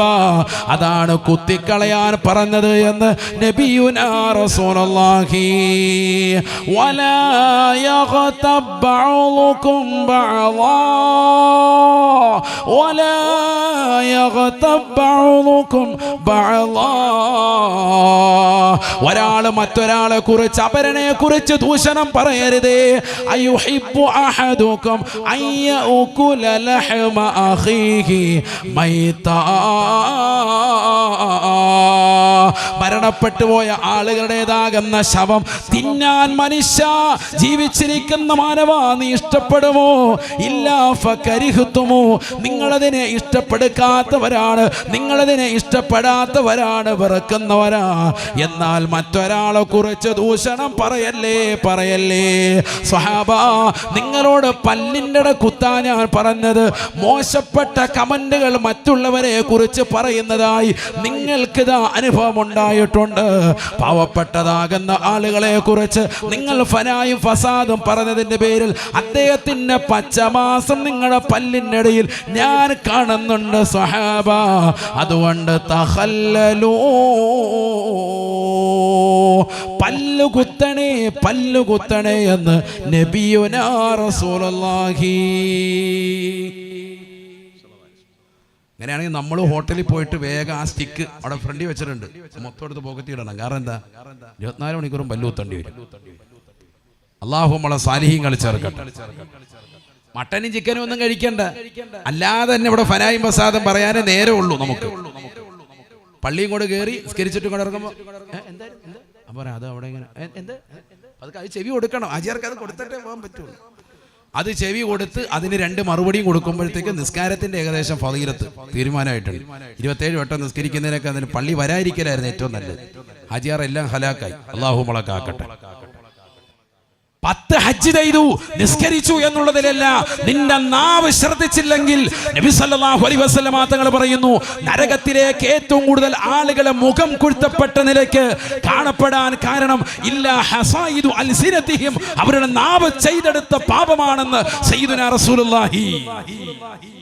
അതാണ് കുത്തിക്കളയാൻ പറഞ്ഞത് എന്ന് നബിയുനാ റസൂലുള്ളാഹി. വലാ യഗ്തബ് ബഅ്ളുകും ബഅ്ളാ, വലാ യഗ്തബ് ബഅ്ളുകും ബഅ്ളാ. ഒരാൾ മറ്റൊരാളെ കുറിച്ച്, അപരനെ കുറിച്ച് ദൂഷണം പറയരുതേ. അയുഹിബ്ബു അഹദുകും അയ്യഅകുല ലഹ്മ അഖീഹി മൈതാ. മരണപ്പെട്ടു പോയ ആളുകളുടേതാകുന്ന ശവം തിന്നാൻ മനുഷ്യ, ജീവിച്ചിരിക്കുന്ന മാനവ നീ ഇഷ്ടപ്പെടുമോ? ഇല്ലാ ഫകരിഹ്തുമു, നിങ്ങളതിനെ ഇഷ്ടപ്പെടുക്കാത്തവരാണ്, നിങ്ങളതിനെ ഇഷ്ടപ്പെടാത്തവരാണ്, വെറുക്കുന്നവരാ. എന്നാൽ മറ്റൊരാളെ കുറിച്ച് ദൂഷണം പറയല്ലേ, പറയല്ലേ. സ്വഹാബ, നിങ്ങളോട് പല്ലിൻ്റെ ഇട കുത്താൻ ഞാൻ പറഞ്ഞത് മോശപ്പെട്ട കമന്റുകൾ മറ്റുള്ളവരെ കുറിച്ച് പറയുന്നതായി നിങ്ങൾക്കിതാ അനുഭവം ഉണ്ടായിട്ടുണ്ട്. പാവപ്പെട്ടതാകുന്ന ആളുകളെ കുറിച്ച് നിങ്ങൾ ഫനായും ഫസാദും പറഞ്ഞതിന്റെ പേരിൽ അദ്ദേഹത്തിന്റെ പച്ചമാസം നിങ്ങളുടെ പല്ലിൻ്റെ ഇടയിൽ ഞാൻ കാണുന്നുണ്ട് സ്വഹാബ. അതുകൊണ്ട് തഖല്ലലൂ, പല്ലു കുത്തണേ, പല്ലു കുത്തണേ എന്ന് നബിയുനാ റസൂലുള്ളാഹി. അങ്ങനെയാണെങ്കിൽ നമ്മൾ ഹോട്ടലിൽ പോയിട്ട് വേഗം ആ സ്റ്റിക്ക് അവിടെ ഫ്രണ്ടിൽ വെച്ചിട്ടുണ്ട്, മൊത്തം എടുത്ത് പോക്കറ്റ് ഇടണം. കാരണം എന്താ, 24 മണിക്കൂറും പല്ലു കുത്തേണ്ടി വരും. അല്ലാഹു നമ്മളെ സാലിഹീങ്ങൾ ചേർക്കട്ടെ. മട്ടനും ചിക്കനും ഒന്നും കഴിക്കണ്ട, അല്ലാതെ തന്നെ ഇവിടെ ഫനായും ഫസാദും പറയാനേ നേരെ ഉള്ളൂ നമുക്ക്. പള്ളിയും കൂടെ കയറി സ്കരിച്ചിട്ടും കൂടെ ഇറങ്ങുമ്പോൾ അപ്പൊ അത് അവിടെ ഇങ്ങനെ അതൊക്കെ അത് ചെവി കൊടുക്കണം, ആചാർക്ക് അത് കൊടുത്തിട്ടേ പോകാൻ പറ്റുള്ളൂ. അത് ചെവി കൊടുത്ത് അതിന് 2 മറുപടിയും കൊടുക്കുമ്പോഴത്തേക്ക് നിസ്കാരത്തിന്റെ ഏകദേശം ഫളീലത്ത് തീരുമാനമായിട്ടുണ്ട്. 27 വട്ടം നിസ്കരിക്കുന്നതിനൊക്കെ അതിന് പള്ളി വരാതിരിക്കലായിരുന്നു ഏറ്റവും നല്ലത്. ഹാജിയാർ എല്ലാം ഹലാക്കായി, അല്ലാഹു നമ്മളെ കാക്കട്ടെ. 10 ഹജ്ജ് ചെയ്തു, നിസ്കരിച്ചു എന്നുള്ളതിലല്ല, നിന്റെ നാവ് ശ്രദ്ധിച്ചില്ലെങ്കിൽ നബി സല്ലല്ലാഹു അലൈഹി വസല്ലമ തങ്ങൾ പറയുന്നു, നരകത്തിലേക്ക് ഏറ്റവും കൂടുതൽ ആളുകളെ മുഖം കുഴ്ത്തപ്പെട്ട നിലയ്ക്ക് കാണപ്പെടാൻ കാരണം ഇല്ലാ ഹസായിദു അൽസിനതിഹിം, അവരുടെ നാവ് ചെയ്തെടുത്ത പാപമാണെന്ന് സയ്യിദുനാ റസൂലുള്ളാഹി.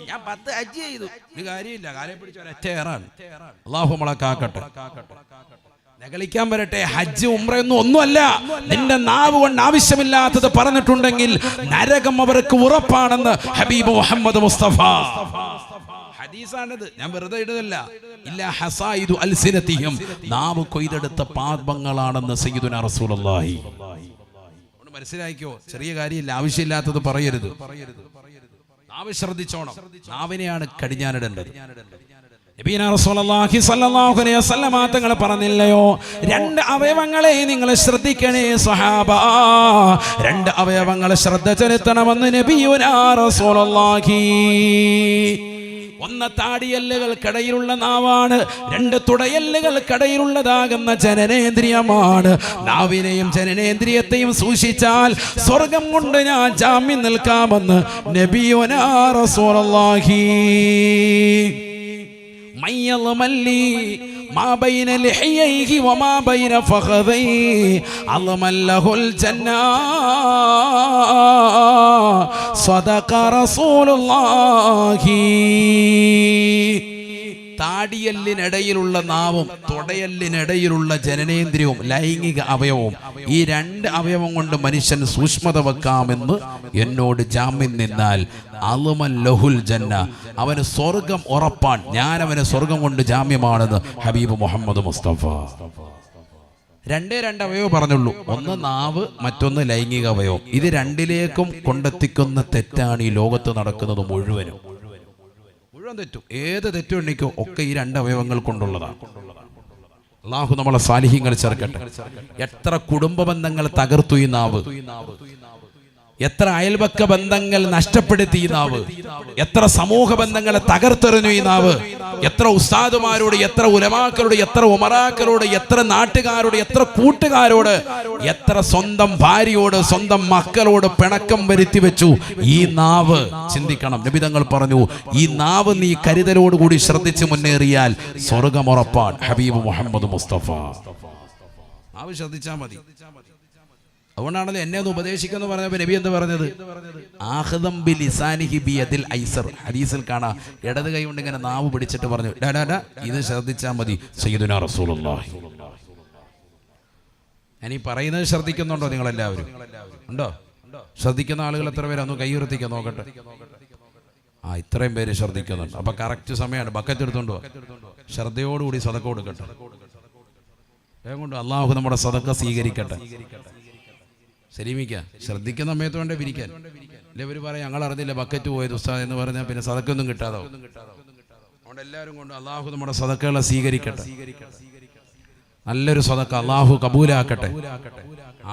ഞാൻ 10 ഹജ്ജ് ചെയ്തു, ഒരു കാര്യമില്ല, കാലേ പിടിച്ച ഒരൊറ്റ ഏറാണ്. അല്ലാഹു നമ്മളെ കാക്കട്ടെ. കളിക്കാൻ വരട്ടെ, ഹജ്ജ് ഉംറയൊന്നും ഒന്നുമല്ല. നിന്റെ നാവ് കൊണ്ട് ആവശ്യമില്ലാത്തത് പറഞ്ഞിട്ടുണ്ടെങ്കിൽ നരകം അവർക്ക് ഉറപ്പാണെന്ന് ഹബീബ് മുഹമ്മദ് മുസ്തഫ. ഹദീസാണിത്, ഞാൻ വെറുതെ ഇടുന്നില്ല. ഇല്ല ഹസായിദു അൽസിനതിഹിം, നാവ് കൊയ്തെടുത്ത പാപങ്ങളാണെന്ന് സയ്യിദുനാ റസൂലുള്ളാഹി. മനസ്സിലാക്കിയോ, ചെറിയ കാര്യമില്ല, ആവശ്യമില്ലാത്തത് പറയരുത്. നാവ് ശ്രദ്ധിച്ചോണം. നാവിനെയാണ് കടിഞ്ഞാനിടേണ്ടത്. നബിയനാ റസൂലുള്ളാഹി സ്വല്ലല്ലാഹു അലൈഹി വസല്ലം തങ്ങൾ പറഞ്ഞില്ലയോ, രണ്ട് അവയവങ്ങളെ നിങ്ങൾ ശ്രദ്ധിക്കണേ സ്വഹാബ, രണ്ട് അവയവങ്ങൾ ശ്രദ്ധ ചെലുത്തണമെന്ന് നബിയുനാ റസൂലുള്ളാഹി. ഒന്ന് താടിയല്ലുകൾക്കിടയിലുള്ള നാവാണ്, രണ്ട് തുടയല്ലുകൾക്കിടയിലുള്ളതാകുന്ന ജനനേന്ദ്രിയമാണ്. നാവിനെയും ജനനേന്ദ്രിയത്തെയും സൂക്ഷിച്ചാൽ സ്വർഗം കൊണ്ട് ഞാൻ ജാമ്യം നിൽക്കാമെന്ന് നബിയുനാ റസൂലുള്ളാഹി. മയ്യൽമല്ലി മാ ബൈന ലിഹ്യൈഹി വമാ ബൈന ഫഖദൈഹി അൽമല്ലഹുൽ ജന്ന സദഖ റസൂലുള്ളാഹി. താടിയല്ലിനിടയിലുള്ള നാവും തുടയല്ലിനിടയിലുള്ള ജനനേന്ദ്രിയവും ലൈംഗിക അവയവവും, ഈ രണ്ട് അവയവം കൊണ്ട് മനുഷ്യൻ സൂക്ഷ്മത വെക്കാമെന്ന് എന്നോട് ജാമ്യം നിന്നാൽ അൽമല്ലഹുൽ ജന്ന, അവന് സ്വർഗം ഉറപ്പാൻ, ഞാൻ അവന് സ്വർഗം കൊണ്ട് ജാമ്യമാണെന്ന് ഹബീബ് മുഹമ്മദ് മുസ്തഫ. രണ്ടേ രണ്ട് അവയവം പറഞ്ഞുള്ളൂ, ഒന്ന് നാവ്, മറ്റൊന്ന് ലൈംഗിക അവയവം. ഇത് രണ്ടിലേക്കും കൊണ്ടെത്തിക്കുന്ന തെറ്റാണ് ഈ ലോകത്ത് നടക്കുന്നത് മുഴുവനും. മുഴുവൻ തെറ്റും, ഏത് തെറ്റും ഉണ്ടെങ്കിലോ ഒക്കെ ഈ രണ്ട് അവയവങ്ങൾ കൊണ്ടുള്ളതാണ്. അല്ലാഹു നമ്മളെ സാലിഹ്യങ്ങൾ ചേർക്കട്ടെ. എത്ര കുടുംബ ബന്ധങ്ങൾ തകർത്തു ഈ നാവ്, എത്ര അയൽപക്ക ബന്ധങ്ങൾ നഷ്ടപ്പെടുത്തി ഈ നാവ്, എത്ര സമൂഹ ബന്ധങ്ങളെ തകർത്തെറിഞ്ഞു ഈ നാവ്. എത്ര ഉസ്താദുമാരോട്, എത്ര ഉലമാക്കളോട്, എത്ര ഉമറാക്കളോട്, എത്ര നാട്ടുകാരോട്, എത്ര കൂട്ടുകാരോട്, എത്ര സ്വന്തം ഭാര്യയോട്, സ്വന്തം മക്കളോട് പിണക്കം വരുത്തി വെച്ചു ഈ നാവ്. ചിന്തിക്കണം. നബി തങ്ങൾ പറഞ്ഞു, ഈ നാവ് നീ കരുതലോടുകൂടി ശ്രദ്ധിച്ച് മുന്നേറിയാൽ സ്വർഗമുറപ്പാൻ. ഹബീബ് മുഹമ്മദ് മുസ്തഫ. നാവ് ശ്രദ്ധിച്ചാൽ മതി. അതുകൊണ്ടാണല്ലോ എന്നെ ഒന്ന് ഉപദേശിക്കുന്നു പറഞ്ഞപ്പോൾ നബി എന്താ പറഞ്ഞത്? ആഖദം ബിലിസാനിഹി ബിയദിൽ ഐസർ. ഹദീസിൽ കാണാം, ഇടത് കൈ കൊണ്ട് ഇങ്ങനെ നാവ് പിടിച്ചിട്ട് പറഞ്ഞു, ഡാ ഇത് ശ്രദ്ധിച്ചാൽ മതി സയ്യിദുനാ റസൂലുള്ളാഹി. ഞാൻ ഈ പറയുന്നത് ശ്രദ്ധിക്കുന്നുണ്ടോ നിങ്ങളെല്ലാവരും? ഉണ്ടോ? ശ്രദ്ധിക്കുന്ന ആളുകൾ എത്ര പേര്? ഒന്ന് കൈ ഉയർത്തിക്കാൻ നോക്കട്ടെ. ഇത്രയും പേര് ശ്രദ്ധിക്കുന്നുണ്ട്. അപ്പൊ കറക്റ്റ് സമയമാണ്. ബക്കറ്റ് എടുത്തോണ്ടോ, ശ്രദ്ധയോടുകൂടി സദഖ കൊടുക്കട്ടെ. അതുകൊണ്ട് അള്ളാഹു നമ്മുടെ സദഖ സ്വീകരിക്കട്ടെ. സലീമിക്ക ശ്രദ്ധിക്കുന്ന സമയത്ത് വേണ്ട പിരിക്കാൻ. അല്ലെ ഇവർ പറയാം, ഞങ്ങൾ അറിഞ്ഞില്ല ബക്കറ്റ് പോയത് ഉസ്താദ് എന്ന് പറഞ്ഞാൽ പിന്നെ സദക്കൊന്നും കിട്ടാതാവും. അതുകൊണ്ട് എല്ലാവരും കൊണ്ട് അള്ളാഹു നമ്മുടെ സദക്കകളെ സ്വീകരിക്കട്ടെ. നല്ലൊരു സദക്ക അള്ളാഹു കബൂലാക്കട്ടെ.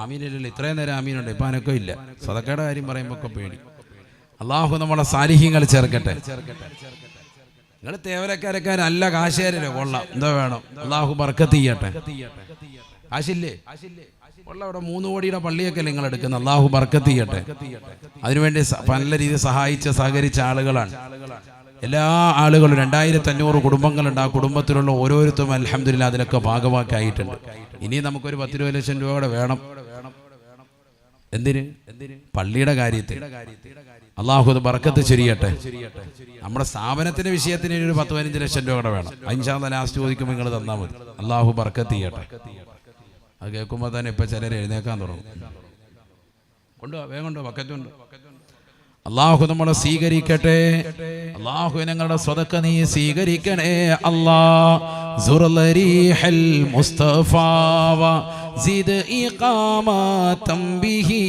ആമീനില്ലല്ലോ, ഇത്രയും നേരം ആമീനുണ്ട്, ഇപ്പം അനക്കം ഇല്ല. സദക്കയുടെ കാര്യം പറയുമ്പോൾ ഒക്കെ പേടി. അള്ളാഹു നമ്മുടെ സാലിഹ്യങ്ങൾ ചേർക്കട്ടെ. നിങ്ങൾ തേവരക്കാരൊക്കെ നല്ല കാശുകാരല്ലേ, കൊള്ളാം, എന്താ വേണം, അള്ളാഹു ബർക്കത്ത് ചെയ്യട്ടെ. കാശില്ലേ ഉള്ള അവിടെ 3 കോടിയുടെ പള്ളിയൊക്കെ നിങ്ങൾ എടുക്കുന്നത്, അള്ളാഹു ബർക്കത്ത് ചെയ്യട്ടെ. അതിനുവേണ്ടി നല്ല രീതിയിൽ സഹകരിച്ച ആളുകളാണ് എല്ലാ ആളുകളും. 2500 കുടുംബങ്ങളുണ്ട്. ആ കുടുംബത്തിലുള്ള ഓരോരുത്തരും അൽഹംദുലില്ലാ അതിലൊക്കെ ഭാഗവാക്കായിട്ടുണ്ട്. ഇനി നമുക്കൊരു 10-20 ലക്ഷം രൂപ കൂടെ വേണം. എന്തിന്? പള്ളിയുടെ കാര്യത്തിൽ. അള്ളാഹു ബർക്കത്ത് ചൊരിയട്ടെ. നമ്മുടെ സ്ഥാപനത്തിന്റെ വിഷയത്തിന് ഒരു 10-15 ലക്ഷം രൂപ കൂടെ വേണം. ഇൻഷാ അല്ലാഹ് ലാസ്റ്റ് ചോദിക്കുമ്പോൾ നിങ്ങൾ തന്നാൽ മതി. അള്ളാഹു ബർക്കത്ത് ചെയ്യട്ടെ. അത് കേൾക്കുമ്പോൾ തന്നെ ഇപ്പം ചിലർ എഴുന്നേക്കാൻ തുടങ്ങും. കൊണ്ടുവാ, വേഗം കൊണ്ടുവാ, ബക്കറ്റുണ്ട്. അള്ളാഹു നമ്മളെ സ്വീകരിക്കട്ടെ. അള്ളാഹു ഞങ്ങളുടെ സ്വതക്ക നീ സ്വീകരിക്കണേ. അല്ലാഹ് മുസ്തഫ സിദ് ഇഖാമതൻ ബിഹി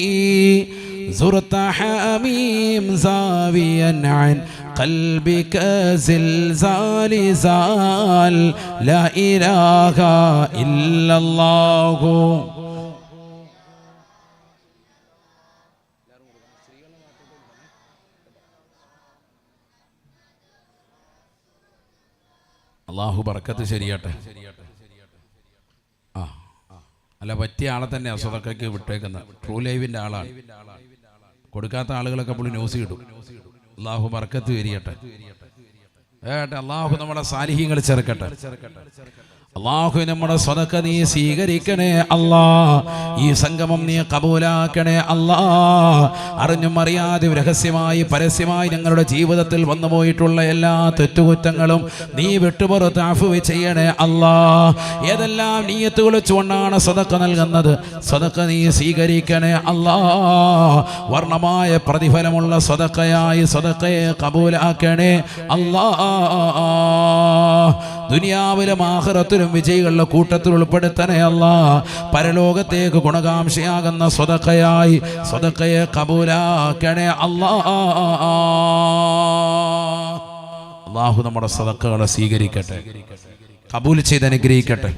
زرت حميم زاويا عن قلبك زلزال زال لا إله إلا الله. അള്ളാഹു ബർക്കത്ത് ശരിയാട്ടെ. അല്ല, പറ്റിയ ആളെ തന്നെയാണ് സ്വതക്കയ്ക്ക് വിട്ടേക്കുന്നത്. ട്രൂ ലൈവിൻ്റെ ആളാണ്. കൊടുക്കാത്ത ആളുകളൊക്കെ പുള്ളി ന്യൂസ് കിട്ടും. അള്ളാഹു ബർക്കത്ത് വരിയട്ടെ. അള്ളാഹു നമ്മുടെ സാലിഹ്യങ്ങൾ ചേർക്കട്ടെ. അള്ളാഹു നമ്മുടെ സ്വതക്ക നീ സ്വീകരിക്കണേ. അല്ലാ ഈ സംഗമം നീ കബൂലാക്കണേ. അല്ലാ അറിഞ്ഞും അറിയാതെ രഹസ്യമായി പരസ്യമായി ഞങ്ങളുടെ ജീവിതത്തിൽ വന്നുപോയിട്ടുള്ള എല്ലാ തെറ്റുകുറ്റങ്ങളും നീ വിട്ടുപുറത്ത് അഫ്വ് ചെയ്യണേ. അല്ലാ ഏതെല്ലാം നിയ്യത്ത് വെച്ചുകൊണ്ടാണ് സ്വതക്ക നൽകുന്നത്, സ്വതക്ക നീ സ്വീകരിക്കണേ. അല്ലാ വർണ്ണമായ പ്രതിഫലമുള്ള സ്വതക്കയായി സ്വതക്കയെ കബൂലാക്കണേ. അല്ലാ ദുനിയാവിലും ആഖിറത്തിലും ആഖിറത്തിലും വിജയികളുടെ കൂട്ടത്തിൽ ഉൾപ്പെടുത്തണേ അല്ലാ. പരലോകത്തേക്ക് ഗുണകാംക്ഷയാകുന്ന സ്വതക്കയായി സ്വതക്കയെ കബൂലാക്കണേ അല്ലാ. അല്ലാഹു നമ്മുടെ സദഖകളെ സ്വീകരിക്കട്ടെ, കബൂൽ ചെയ്ത് അനുഗ്രഹിക്കട്ടെ.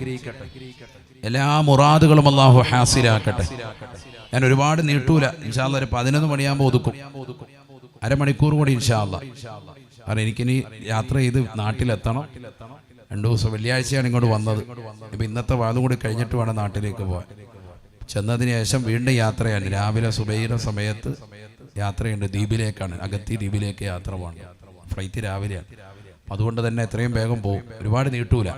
എല്ലാ മുറാദുകളും അല്ലാഹു ഹാസിലാക്കട്ടെ. ഞാൻ ഒരുപാട് നീട്ടൂല, ഇൻഷാ അല്ലാഹ് ഒരു 11 മണിയാകുമ്പോൾ ഒതുക്കും. അരമണിക്കൂർ കൂടി ഇൻഷാ അല്ലാഹ്. കാരണം എനിക്കിനി യാത്ര ചെയ്ത് നാട്ടിലെത്തണം. 2 ദിവസം വെള്ളിയാഴ്ചയാണ് ഇങ്ങോട്ട് വന്നത്. ഇപ്പം ഇന്നത്തെ വാദം കൂടി കഴിഞ്ഞിട്ട് വേണം നാട്ടിലേക്ക് പോകാൻ. ചെന്നതിന് ശേഷം വീണ്ടും യാത്രയാണ്. രാവിലെ സുബൈയുടെ സമയത്ത് യാത്രയുണ്ട്, ദ്വീപിലേക്കാണ്, അഗത്തി ദ്വീപിലേക്ക് യാത്ര പോകണം. ഫ്ലൈറ്റ് രാവിലെയാണ്. അതുകൊണ്ട് തന്നെ എത്രയും വേഗം പോകും, ഒരുപാട് നീട്ടൂല.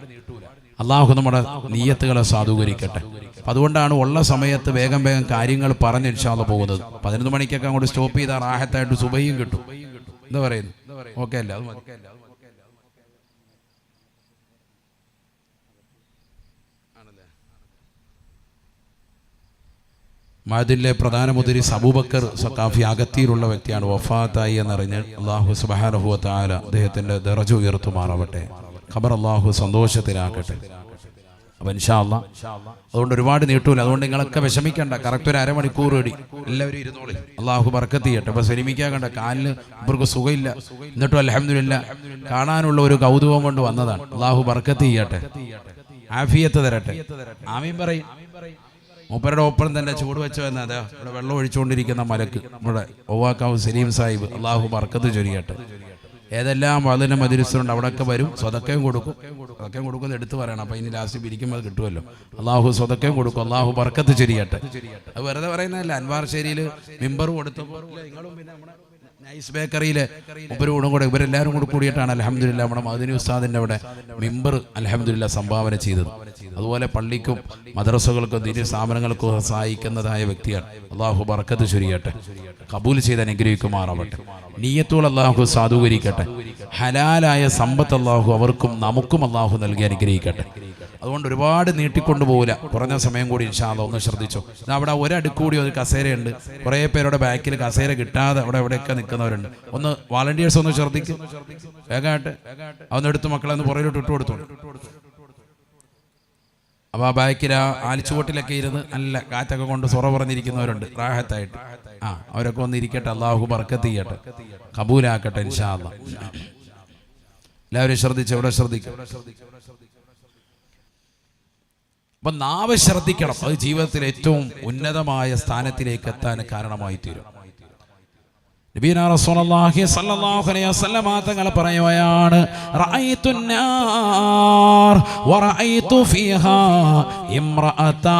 അള്ളാഹു നമ്മുടെ നിയ്യത്തുകളെ സാധൂകരിക്കട്ടെ. അതുകൊണ്ടാണ് ഉള്ള സമയത്ത് വേഗം വേഗം കാര്യങ്ങൾ പറഞ്ഞ് ഇൻഷാ അല്ലാഹ് പോകുന്നത്. 11 മണിക്കൊക്കെ അങ്ങോട്ട് സ്റ്റോപ്പ് ചെയ്താൽ റാഹത്തായിട്ട് സുബഹിയും കിട്ടും. എന്താ പറയുന്നു? ഓക്കെ അല്ല? അത് മതി. മഅദിലെ പ്രധാന മുദരി അബൂബക്കർ സഖാഫി അഗത്തിയിലുള്ള വ്യക്തിയാണ്, വഫാത്തായി എന്നറിഞ്ഞ് അല്ലാഹു സുബ്ഹാനഹു വ തആല അദ്ദേഹത്തിന്റെ ദറജ ഉയർത്തുമാറാവട്ടെ, ഖബർ അല്ലാഹു സന്തോഷത്തിലാക്കട്ടെ. അപ്പം ഇൻഷാ അല്ലാഹ് അതുകൊണ്ട് ഒരുപാട് നീട്ടൂല. അതുകൊണ്ട് നിങ്ങളൊക്കെ വിഷമിക്കണ്ട, കറക്റ്റ് ഒരു അരമണിക്കൂർ കൂടി എല്ലാവരും ഇരുന്നോളി. അല്ലാഹു ബർക്കത്ത് ചെയ്യട്ടെ. അപ്പൊ സലിമിക്കാകണ്ട, കാലിന് ഇവർക്ക് സുഖമില്ല, എന്നിട്ടും അൽഹംദുലില്ലാ കാണാനുള്ള ഒരു കൗതുകം കൊണ്ട് വന്നതാണ്. അല്ലാഹു ബർക്കത്ത് ചെയ്യട്ടെ, ആഫിയത്ത് തരട്ടെ. ആമീൻ പറയും. മൂപ്പരുടെ ഒപ്പം തന്നെ ചൂട് വെച്ച് വന്ന അതെ ഇവിടെ വെള്ളം ഒഴിച്ചുകൊണ്ടിരിക്കുന്ന മലക്ക് നമ്മുടെ ഒവാക്കാവ് സലീം സാഹിബ്, അള്ളാഹു ബർക്കത്ത് ചൊരിയട്ടെ. ഏതെല്ലാം വാതിലിൻ്റെ മജ്‌ലിസുണ്ട് അവിടെയൊക്കെ വരും, സ്വതക്കയും കൊടുക്കും. സ്വതക്കയും കൊടുക്കുന്നത് എടുത്തു പറയണം, അപ്പം ഇനി ലാസ്റ്റ് പിരിക്കുമ്പോൾ അത് കിട്ടുമല്ലോ. അള്ളാഹു സ്വതക്കയും കൊടുക്കും, അള്ളാഹു ബർക്കത്ത് ചൊരിയട്ടെ. അത് വെറുതെ പറയുന്നതല്ല. അൻവാർശ്ശേരിയിൽ മിമ്പർ കൊടുത്തപ്പോൾ നിങ്ങളും പിന്നെ നമ്മുടെ നൈസ് ബേക്കറിയിലെ ഉപരോടും കൂടെ ഇവരെല്ലാവരും കൂടെ കൂടിയിട്ടാണ് അൽഹംദുലില്ലാ നമ്മുടെ മദനി ഉസ്താദിൻ്റെ അവിടെ മിമ്പർ അൽഹംദുലില്ലാ സംഭാവന ചെയ്തത്. അതുപോലെ പള്ളിക്കും മദ്രസകൾക്കും ദീനി സ്ഥാപനങ്ങൾക്കും സഹായിക്കുന്നതായ വ്യക്തിയാണ്. അള്ളാഹു ബർക്കത്ത് ചൊരിയട്ടെ, കബൂൽ ചെയ്ത് അനുഗ്രഹിക്കുമാറാവട്ടെ. നിയ്യത്തുകൾ അള്ളാഹു സാധൂകരിക്കട്ടെ. ഹലാലായ സമ്പത്ത് അള്ളാഹു അവർക്കും നമുക്കും അള്ളാഹു നൽകി അനുഗ്രഹിക്കട്ടെ. അതുകൊണ്ട് ഒരുപാട് നീട്ടിക്കൊണ്ടുപോകില്ല, കുറഞ്ഞ സമയം കൂടി ഇൻഷാ അല്ലാഹ് ഒന്ന് ശ്രദ്ധിച്ചോ. അവിടെ ഒരടുക്കൂടി ഒരു കസേരയുണ്ട്, കുറേ പേരുടെ ബാക്കിൽ കസേര കിട്ടാതെ അവിടെ എവിടെയൊക്കെ നിൽക്കുന്നവരുണ്ട്. ഒന്ന് വാളണ്ടിയേഴ്സ് ഒന്ന് ശ്രദ്ധിക്കും, വേഗമായിട്ട് അതൊന്ന് എടുത്ത് മക്കളെ ഒന്ന് പുറകിലോട്ട് ഇട്ട് കൊടുത്തോളൂ. അപ്പോൾ ആ ബാക്കിൽ ആ ആലിച്ചുവട്ടിലൊക്കെ ഇരുന്ന് നല്ല കാറ്റൊക്കെ കൊണ്ട് സൊറ പറഞ്ഞിരിക്കുന്നവരുണ്ട് റാഹത്തായിട്ട്. അവരൊക്കെ ഒന്ന് ഇരിക്കട്ടെ, അള്ളാഹു ബർക്കത്ത് ചെയ്യട്ടെ, കബൂലാക്കട്ടെ ഇൻഷാ അല്ലാഹ്. എല്ലാവരും ശ്രദ്ധിച്ചു, എവിടെ ശ്രദ്ധിക്കും. അപ്പം നാവ് ശ്രദ്ധിക്കണം, അത് ജീവിതത്തിൽ ഏറ്റവും ഉന്നതമായ സ്ഥാനത്തിലേക്ക് എത്താൻ കാരണമായി തീരും. നബിയുനാ റസൂലുള്ളാഹി സ്വല്ലല്ലാഹു അലൈഹി വസല്ലം തങ്ങൾ പറയുകയാണ്, റഅയ്തുൻ നാർ വറഅയ്തു ഫീഹാ ഇംറഅതാ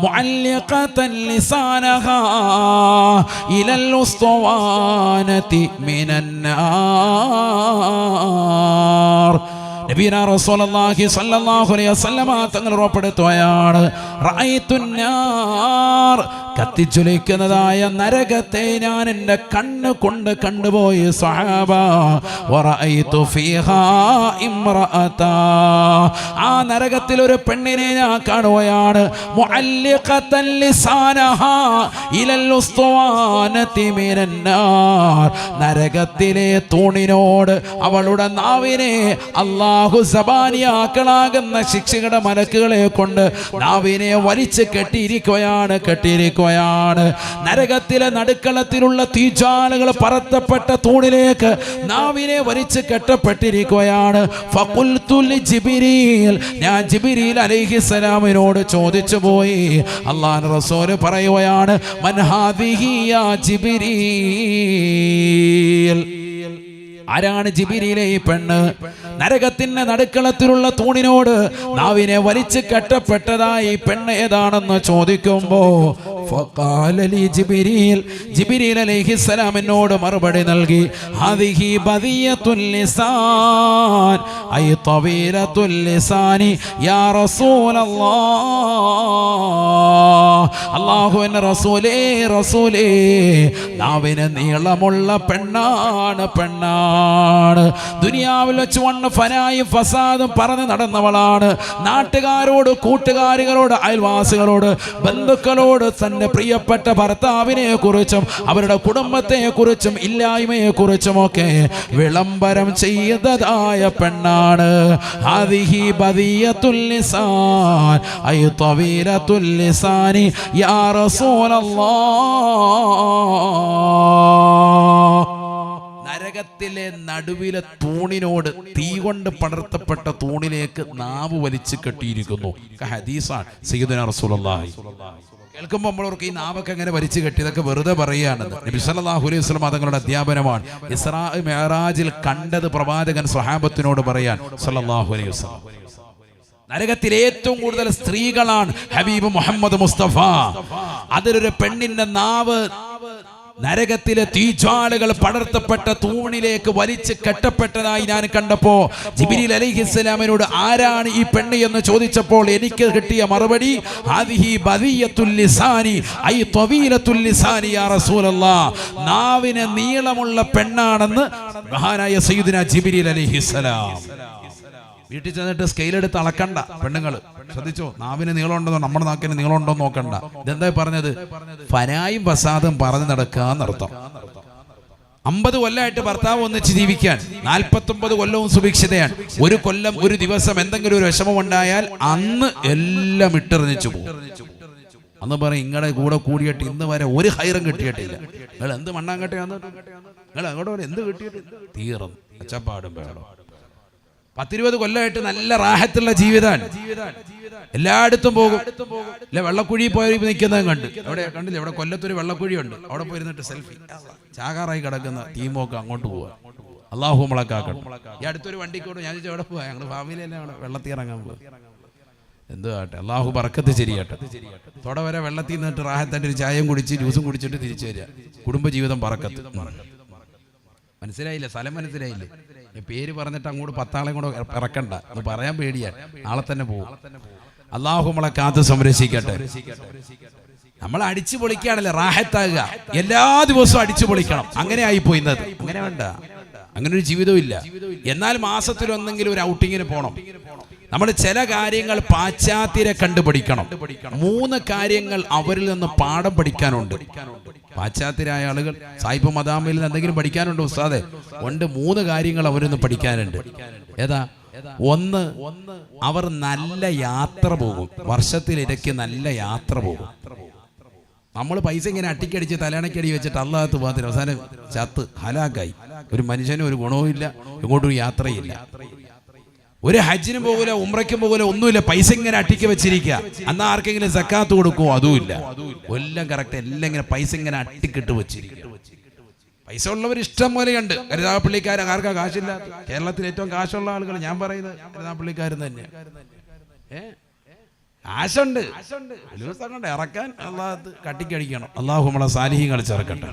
മുഅല്ലിഖതൻ ലിസാനഹാ ഇലൽ ഉസ്തുവാനതി മിനൻ നാർ. നബിയുനാ റസൂലുള്ളാഹി സ്വല്ലല്ലാഹു അലൈഹി വസല്ലം തങ്ങൾ ഉറപ്പെടുത്തുകയാണ്, റഅയ്തുൻ നാർ, കത്തിജ്വലിക്കുന്നതായ നരകത്തെ ഞാൻ എൻ്റെ കണ്ണ് കൊണ്ട് കണ്ടുപോയി സ്വഹാബ. വറഅയ്തു ഫീഹാ ഇംറഅതാ, ആ നരകത്തിൽ ഒരു പെണ്ണിനെ ഞാൻ കാണുകയാണ്. മുഅല്ലിഖതൻ ലിസാനഹാ ഇലൽ ഉസ്തുവാനതി മിനൻ നാർ, നരകത്തിലെ തൂണിനോട് അവളുടെ നാവിനെ അല്ലാഹു സബാനിയാക്കളാകുന്ന ശിക്ഷയുടെ മലക്കുകളെ കൊണ്ട് നാവിനെ വലിച്ച് കെട്ടിയിരിക്കുകയാണ്. നരകത്തിലെ നടുക്കളത്തിലുള്ള തീജ്വാലകൾ പറത്തപ്പെട്ട തൂണിലേക്ക് നാവിനെ വലിച്ച് കെട്ടപ്പെട്ടിരിക്കുകയാണ്. ഫഖുൽതു ലിജിബ്രീൽ, ഞാൻ ജിബ്രീൽ അലൈഹിസ്സലാമിനോട് ചോദിച്ചു പോയി. അല്ലാഹുവിന്റെ റസൂൽ പറയുകയാണ്, മൻ ഹാദിഹി യാ ജിബ്രീൽ, ആരാണ് ജിബ്രീലേ ഈ പെണ്ണ്? നരകത്തിന്റെ നടുക്കളത്തിലുള്ള തൂണിനോട് നാവിനെ വലിച്ചു കെട്ടപ്പെട്ടതായി പെണ്ണ് ഏതാണെന്ന് ചോദിക്കുമ്പോ ഫഖാല ലി ജിബ്രീൽ, ജിബ്രീൽ അലൈഹിസ്സലാം എന്നോട് മറുപടി നൽകി, ഹാദിഹി ബദിയത്തുൽ ലിസാൻ ഐ തവീലത്തുൽ ലിസാനി യാ റസൂലല്ലാഹ്, അല്ലാഹുവിന്റെ റസൂലേ റസൂലേ, നാവിന് നീളമുള്ള പെണ്ണാണ്. ദുനിയാവിൽ വെച്ച് വന്ന് ഫനായും ഫസാദും പറഞ്ഞ് നടന്നവളാണ്. നാട്ടുകാരോട്, കൂട്ടുകാരികളോട്, അയൽവാസികളോട്, ബന്ധുക്കളോട് തന്നെ തന്റെ പ്രിയപ്പെട്ട ഭർത്താവിനെ കുറിച്ചും അവരുടെ കുടുംബത്തെ കുറിച്ചും ഇല്ലായ്മയെ കുറിച്ചുമൊക്കെ വിളംബരം ചെയ്തതായ പെണ്ണാണ്. ഹാദിഹി ബദിയത്തുൽ ലിസാൻ ഐ തവീലത്തുൽ ലിസാനി യാ റസൂലല്ലാഹ്. നരകത്തിലെ നടുവിലെ തൂണിനോട് തീ കൊണ്ട് പടർത്തപ്പെട്ട തൂണിലേക്ക് നാവ് വലിച്ചു കെട്ടിയിരിക്കുന്നു. ഹദീസാണ് സയ്യിദുനാ റസൂലുള്ളാഹി. കേൾക്കുമ്പോൾ നമ്മളവർക്ക് ഈ നാവൊക്കെ എങ്ങനെ വലിച്ചു കെട്ടി, ഇതൊക്കെ വെറുതെ പറയുകയാണെന്ന്. നബി സല്ലല്ലാഹു അലൈഹി വസല്ലം തങ്ങളുടെ അധ്യാപനമാണ്. ഇസ്രാ മിഅ്റാജിൽ കണ്ടത് പ്രവാചകൻ സ്വഹാബത്തിനോട് പറയാൻ സല്ലല്ലാഹു അലൈഹി വസല്ലം. നരകത്തിൽ ഏറ്റവും കൂടുതൽ സ്ത്രീകളാണ് ഹബീബ് മുഹമ്മദ് മുസ്തഫ. അതിലൊരു പെണ്ണിന്റെ നാവ് നരകത്തിലെ തീജ്വാലകൾ പടർത്തപ്പെട്ട തൂണിലേക്ക് വലിച്ച് കെട്ടപ്പെട്ടതായി ഞാൻ കണ്ടപ്പോ ജിബ്രീൽ അലൈഹിസ്സലാമിനോട് ആരാണ് ഈ പെണ്ണ് എന്ന് ചോദിച്ചപ്പോൾ എനിക്ക് കിട്ടിയ മറുപടി ഹാദിഹി ബദിയത്തുൽ ലിസാനി ഐ തവീലത്തുൽ ലിസാനി യാ റസൂലല്ലാഹ്. നാവിന് നീളമുള്ള പെണ്ണാണെന്ന് മഹാനായ സയ്യിദുനാ ജിബ്രീൽ അലൈഹിസ്സലാം. വീട്ടിൽ ചെന്നിട്ട് സ്കെയിലെടുത്ത് അളക്കണ്ട പെണ്ണുങ്ങൾ, ശ്രദ്ധിച്ചോ. നാവിന് നീളമുണ്ടോ നമ്മുടെ നാക്കിന് നീളമുണ്ടോ നോക്കണ്ട. ഇതെന്താ പറഞ്ഞത്? ഫനായും ഫസാദും പറഞ്ഞു നടക്കാന്നർത്ഥം. 50 കൊല്ലമായിട്ട് ഭർത്താവ് ഒന്നിച്ച് ജീവിക്കാൻ, 49 കൊല്ലവും സുഭിക്ഷിതയാണ്. ഒരു കൊല്ലം ഒരു ദിവസം എന്തെങ്കിലും ഒരു വിഷമം ഉണ്ടായാൽ അന്ന് എല്ലാം ഇട്ടെറിഞ്ഞു പോകും. അന്ന് പറയും ഇങ്ങളെ കൂടെ കൂടിയിട്ട് ഇന്ന് വരെ ഒരു ഹൈറും കിട്ടിയിട്ടില്ല. നിങ്ങൾ എന്ത് മണ്ണാങ്കട്ടയാന്ന്, നിങ്ങൾ അങ്ങോട്ട് വരെ എന്ത് കിട്ടിയിട്ട് തീർന്നു അച്ചപ്പാടും വേണം. 10-20 കൊല്ലമായിട്ട് നല്ല റാഹത്തുള്ള ജീവിതമാണ്. എല്ലായിടത്തും പോകും. അല്ലെ വെള്ളക്കുഴി പോയി നിൽക്കുന്നത് കണ്ട് അവിടെ കണ്ടില്ല, ഇവിടെ കൊല്ലത്തൊരു വെള്ളക്കുഴിയുണ്ട്, അവിടെ പോയിരുന്നിട്ട് സെൽഫി. ചാകാറായി കിടക്കുന്ന ടീമൊക്കെ അങ്ങോട്ട് പോവുക. അള്ളാഹു മുളക്കാക്കണം. ഈ അടുത്തൊരു വണ്ടിക്കോട് ഞാൻ ചോദിച്ചാൽ എവിടെ പോവാ, ഞങ്ങൾ ഫാമിലിയെല്ലാം അവിടെ വെള്ളത്തിൽ ഇറങ്ങാൻ പോകും. എന്ത് ആട്ടെ, അള്ളാഹു ബർക്കത്ത് ശരിയാട്ടെ. തൊട വരെ വെള്ളത്തിൽ നിന്നിട്ട് റാഹത്തായിട്ട് ഒരു ചായയും കുടിച്ച് ജ്യൂസും കുടിച്ചിട്ട് തിരിച്ചു വരിക. കുടുംബജീവിതം ബർക്കത്ത്. മനസ്സിലായില്ല? സ്ഥലം മനസ്സിലായില്ലേ? പേര് പറഞ്ഞിട്ട് അങ്ങോട്ട് 10 ആളെ കൂടെ ഇറക്കണ്ട എന്ന് പറയാൻ പേടിയാണ്. നാളെ തന്നെ പോകും. അള്ളാഹു നമ്മളെ കാത്ത് സംരക്ഷിക്കട്ടെ. നമ്മൾ അടിച്ചു പൊളിക്കുകയാണല്ലേ റാഹത്താകുക. എല്ലാ ദിവസവും അടിച്ചു പൊളിക്കണം. അങ്ങനെ ആയിപ്പോയി ഇന്നത്. അങ്ങനെ വേണ്ട, അങ്ങനെ ഒരു ജീവിതവും ഇല്ല. എന്നാൽ മാസത്തിൽ ഒന്നെങ്കിലും ഒരു ഔട്ടിങ്ങിന് പോകണം. നമ്മൾ ചില കാര്യങ്ങൾ പാശ്ചാത്യരെ കണ്ടുപഠിക്കണം. 3 കാര്യങ്ങൾ അവരിൽ നിന്ന് പാഠം പഠിക്കാനുണ്ട്. പാശ്ചാത്യരായ ആളുകൾ സായിപ്പ് മദാമിൽ നിന്ന് എന്തെങ്കിലും പഠിക്കാനുണ്ടോ ഉസ്താദെ? ഉണ്ട്. 3 കാര്യങ്ങൾ അവരിൽ നിന്ന് പഠിക്കാനുണ്ട്. ഏതാ? 1, അവർ നല്ല യാത്ര പോകും. വർഷത്തിലിടയ്ക്ക് നല്ല യാത്ര പോകും. നമ്മൾ പൈസ ഇങ്ങനെ അട്ടിക്കടിച്ച് തലയണക്കടി വെച്ചിട്ട് അള്ളാഹത്ത് പോകാൻ അവസാനം ചത്ത് ഹലാക്കായി. ഒരു മനുഷ്യനും ഒരു ഗുണവും ഇല്ല, എങ്ങോട്ടും യാത്രയില്ല. ഒരു ഹജ്ജിനും പോകൂല, ഉംറയ്ക്കും പോകൂല, ഒന്നുമില്ല. പൈസ ഇങ്ങനെ അട്ടിക്ക് വെച്ചിരിക്കുക. അന്ന് ആർക്കെങ്കിലും സക്കാത്ത് കൊടുക്കുമോ? അതുമില്ല. എല്ലാം കറക്റ്റ്. എല്ലാം ഇങ്ങനെ പൈസ ഇങ്ങനെ അട്ടിക്കിട്ട് വെച്ചിരിക്കുക. പൈസ ഉള്ളവർ ഇഷ്ടം പോലെയുണ്ട്. കരുനാഗപ്പള്ളിക്കാർ ആർക്കാ കാശില്ല? കേരളത്തിൽ ഏറ്റവും കാശുള്ള ആളുകൾ ഞാൻ പറയുന്നത് കരുനാഗപ്പള്ളിക്കാരൻ തന്നെയാണ്. ആശുണ്ട് ഇറക്കാൻ അള്ളാഹ് കട്ടിക്കടിക്കണം. അള്ളാഹു നമ്മളെ സാലിഹ്യങ്ങൾ ചേർക്കട്ടെ.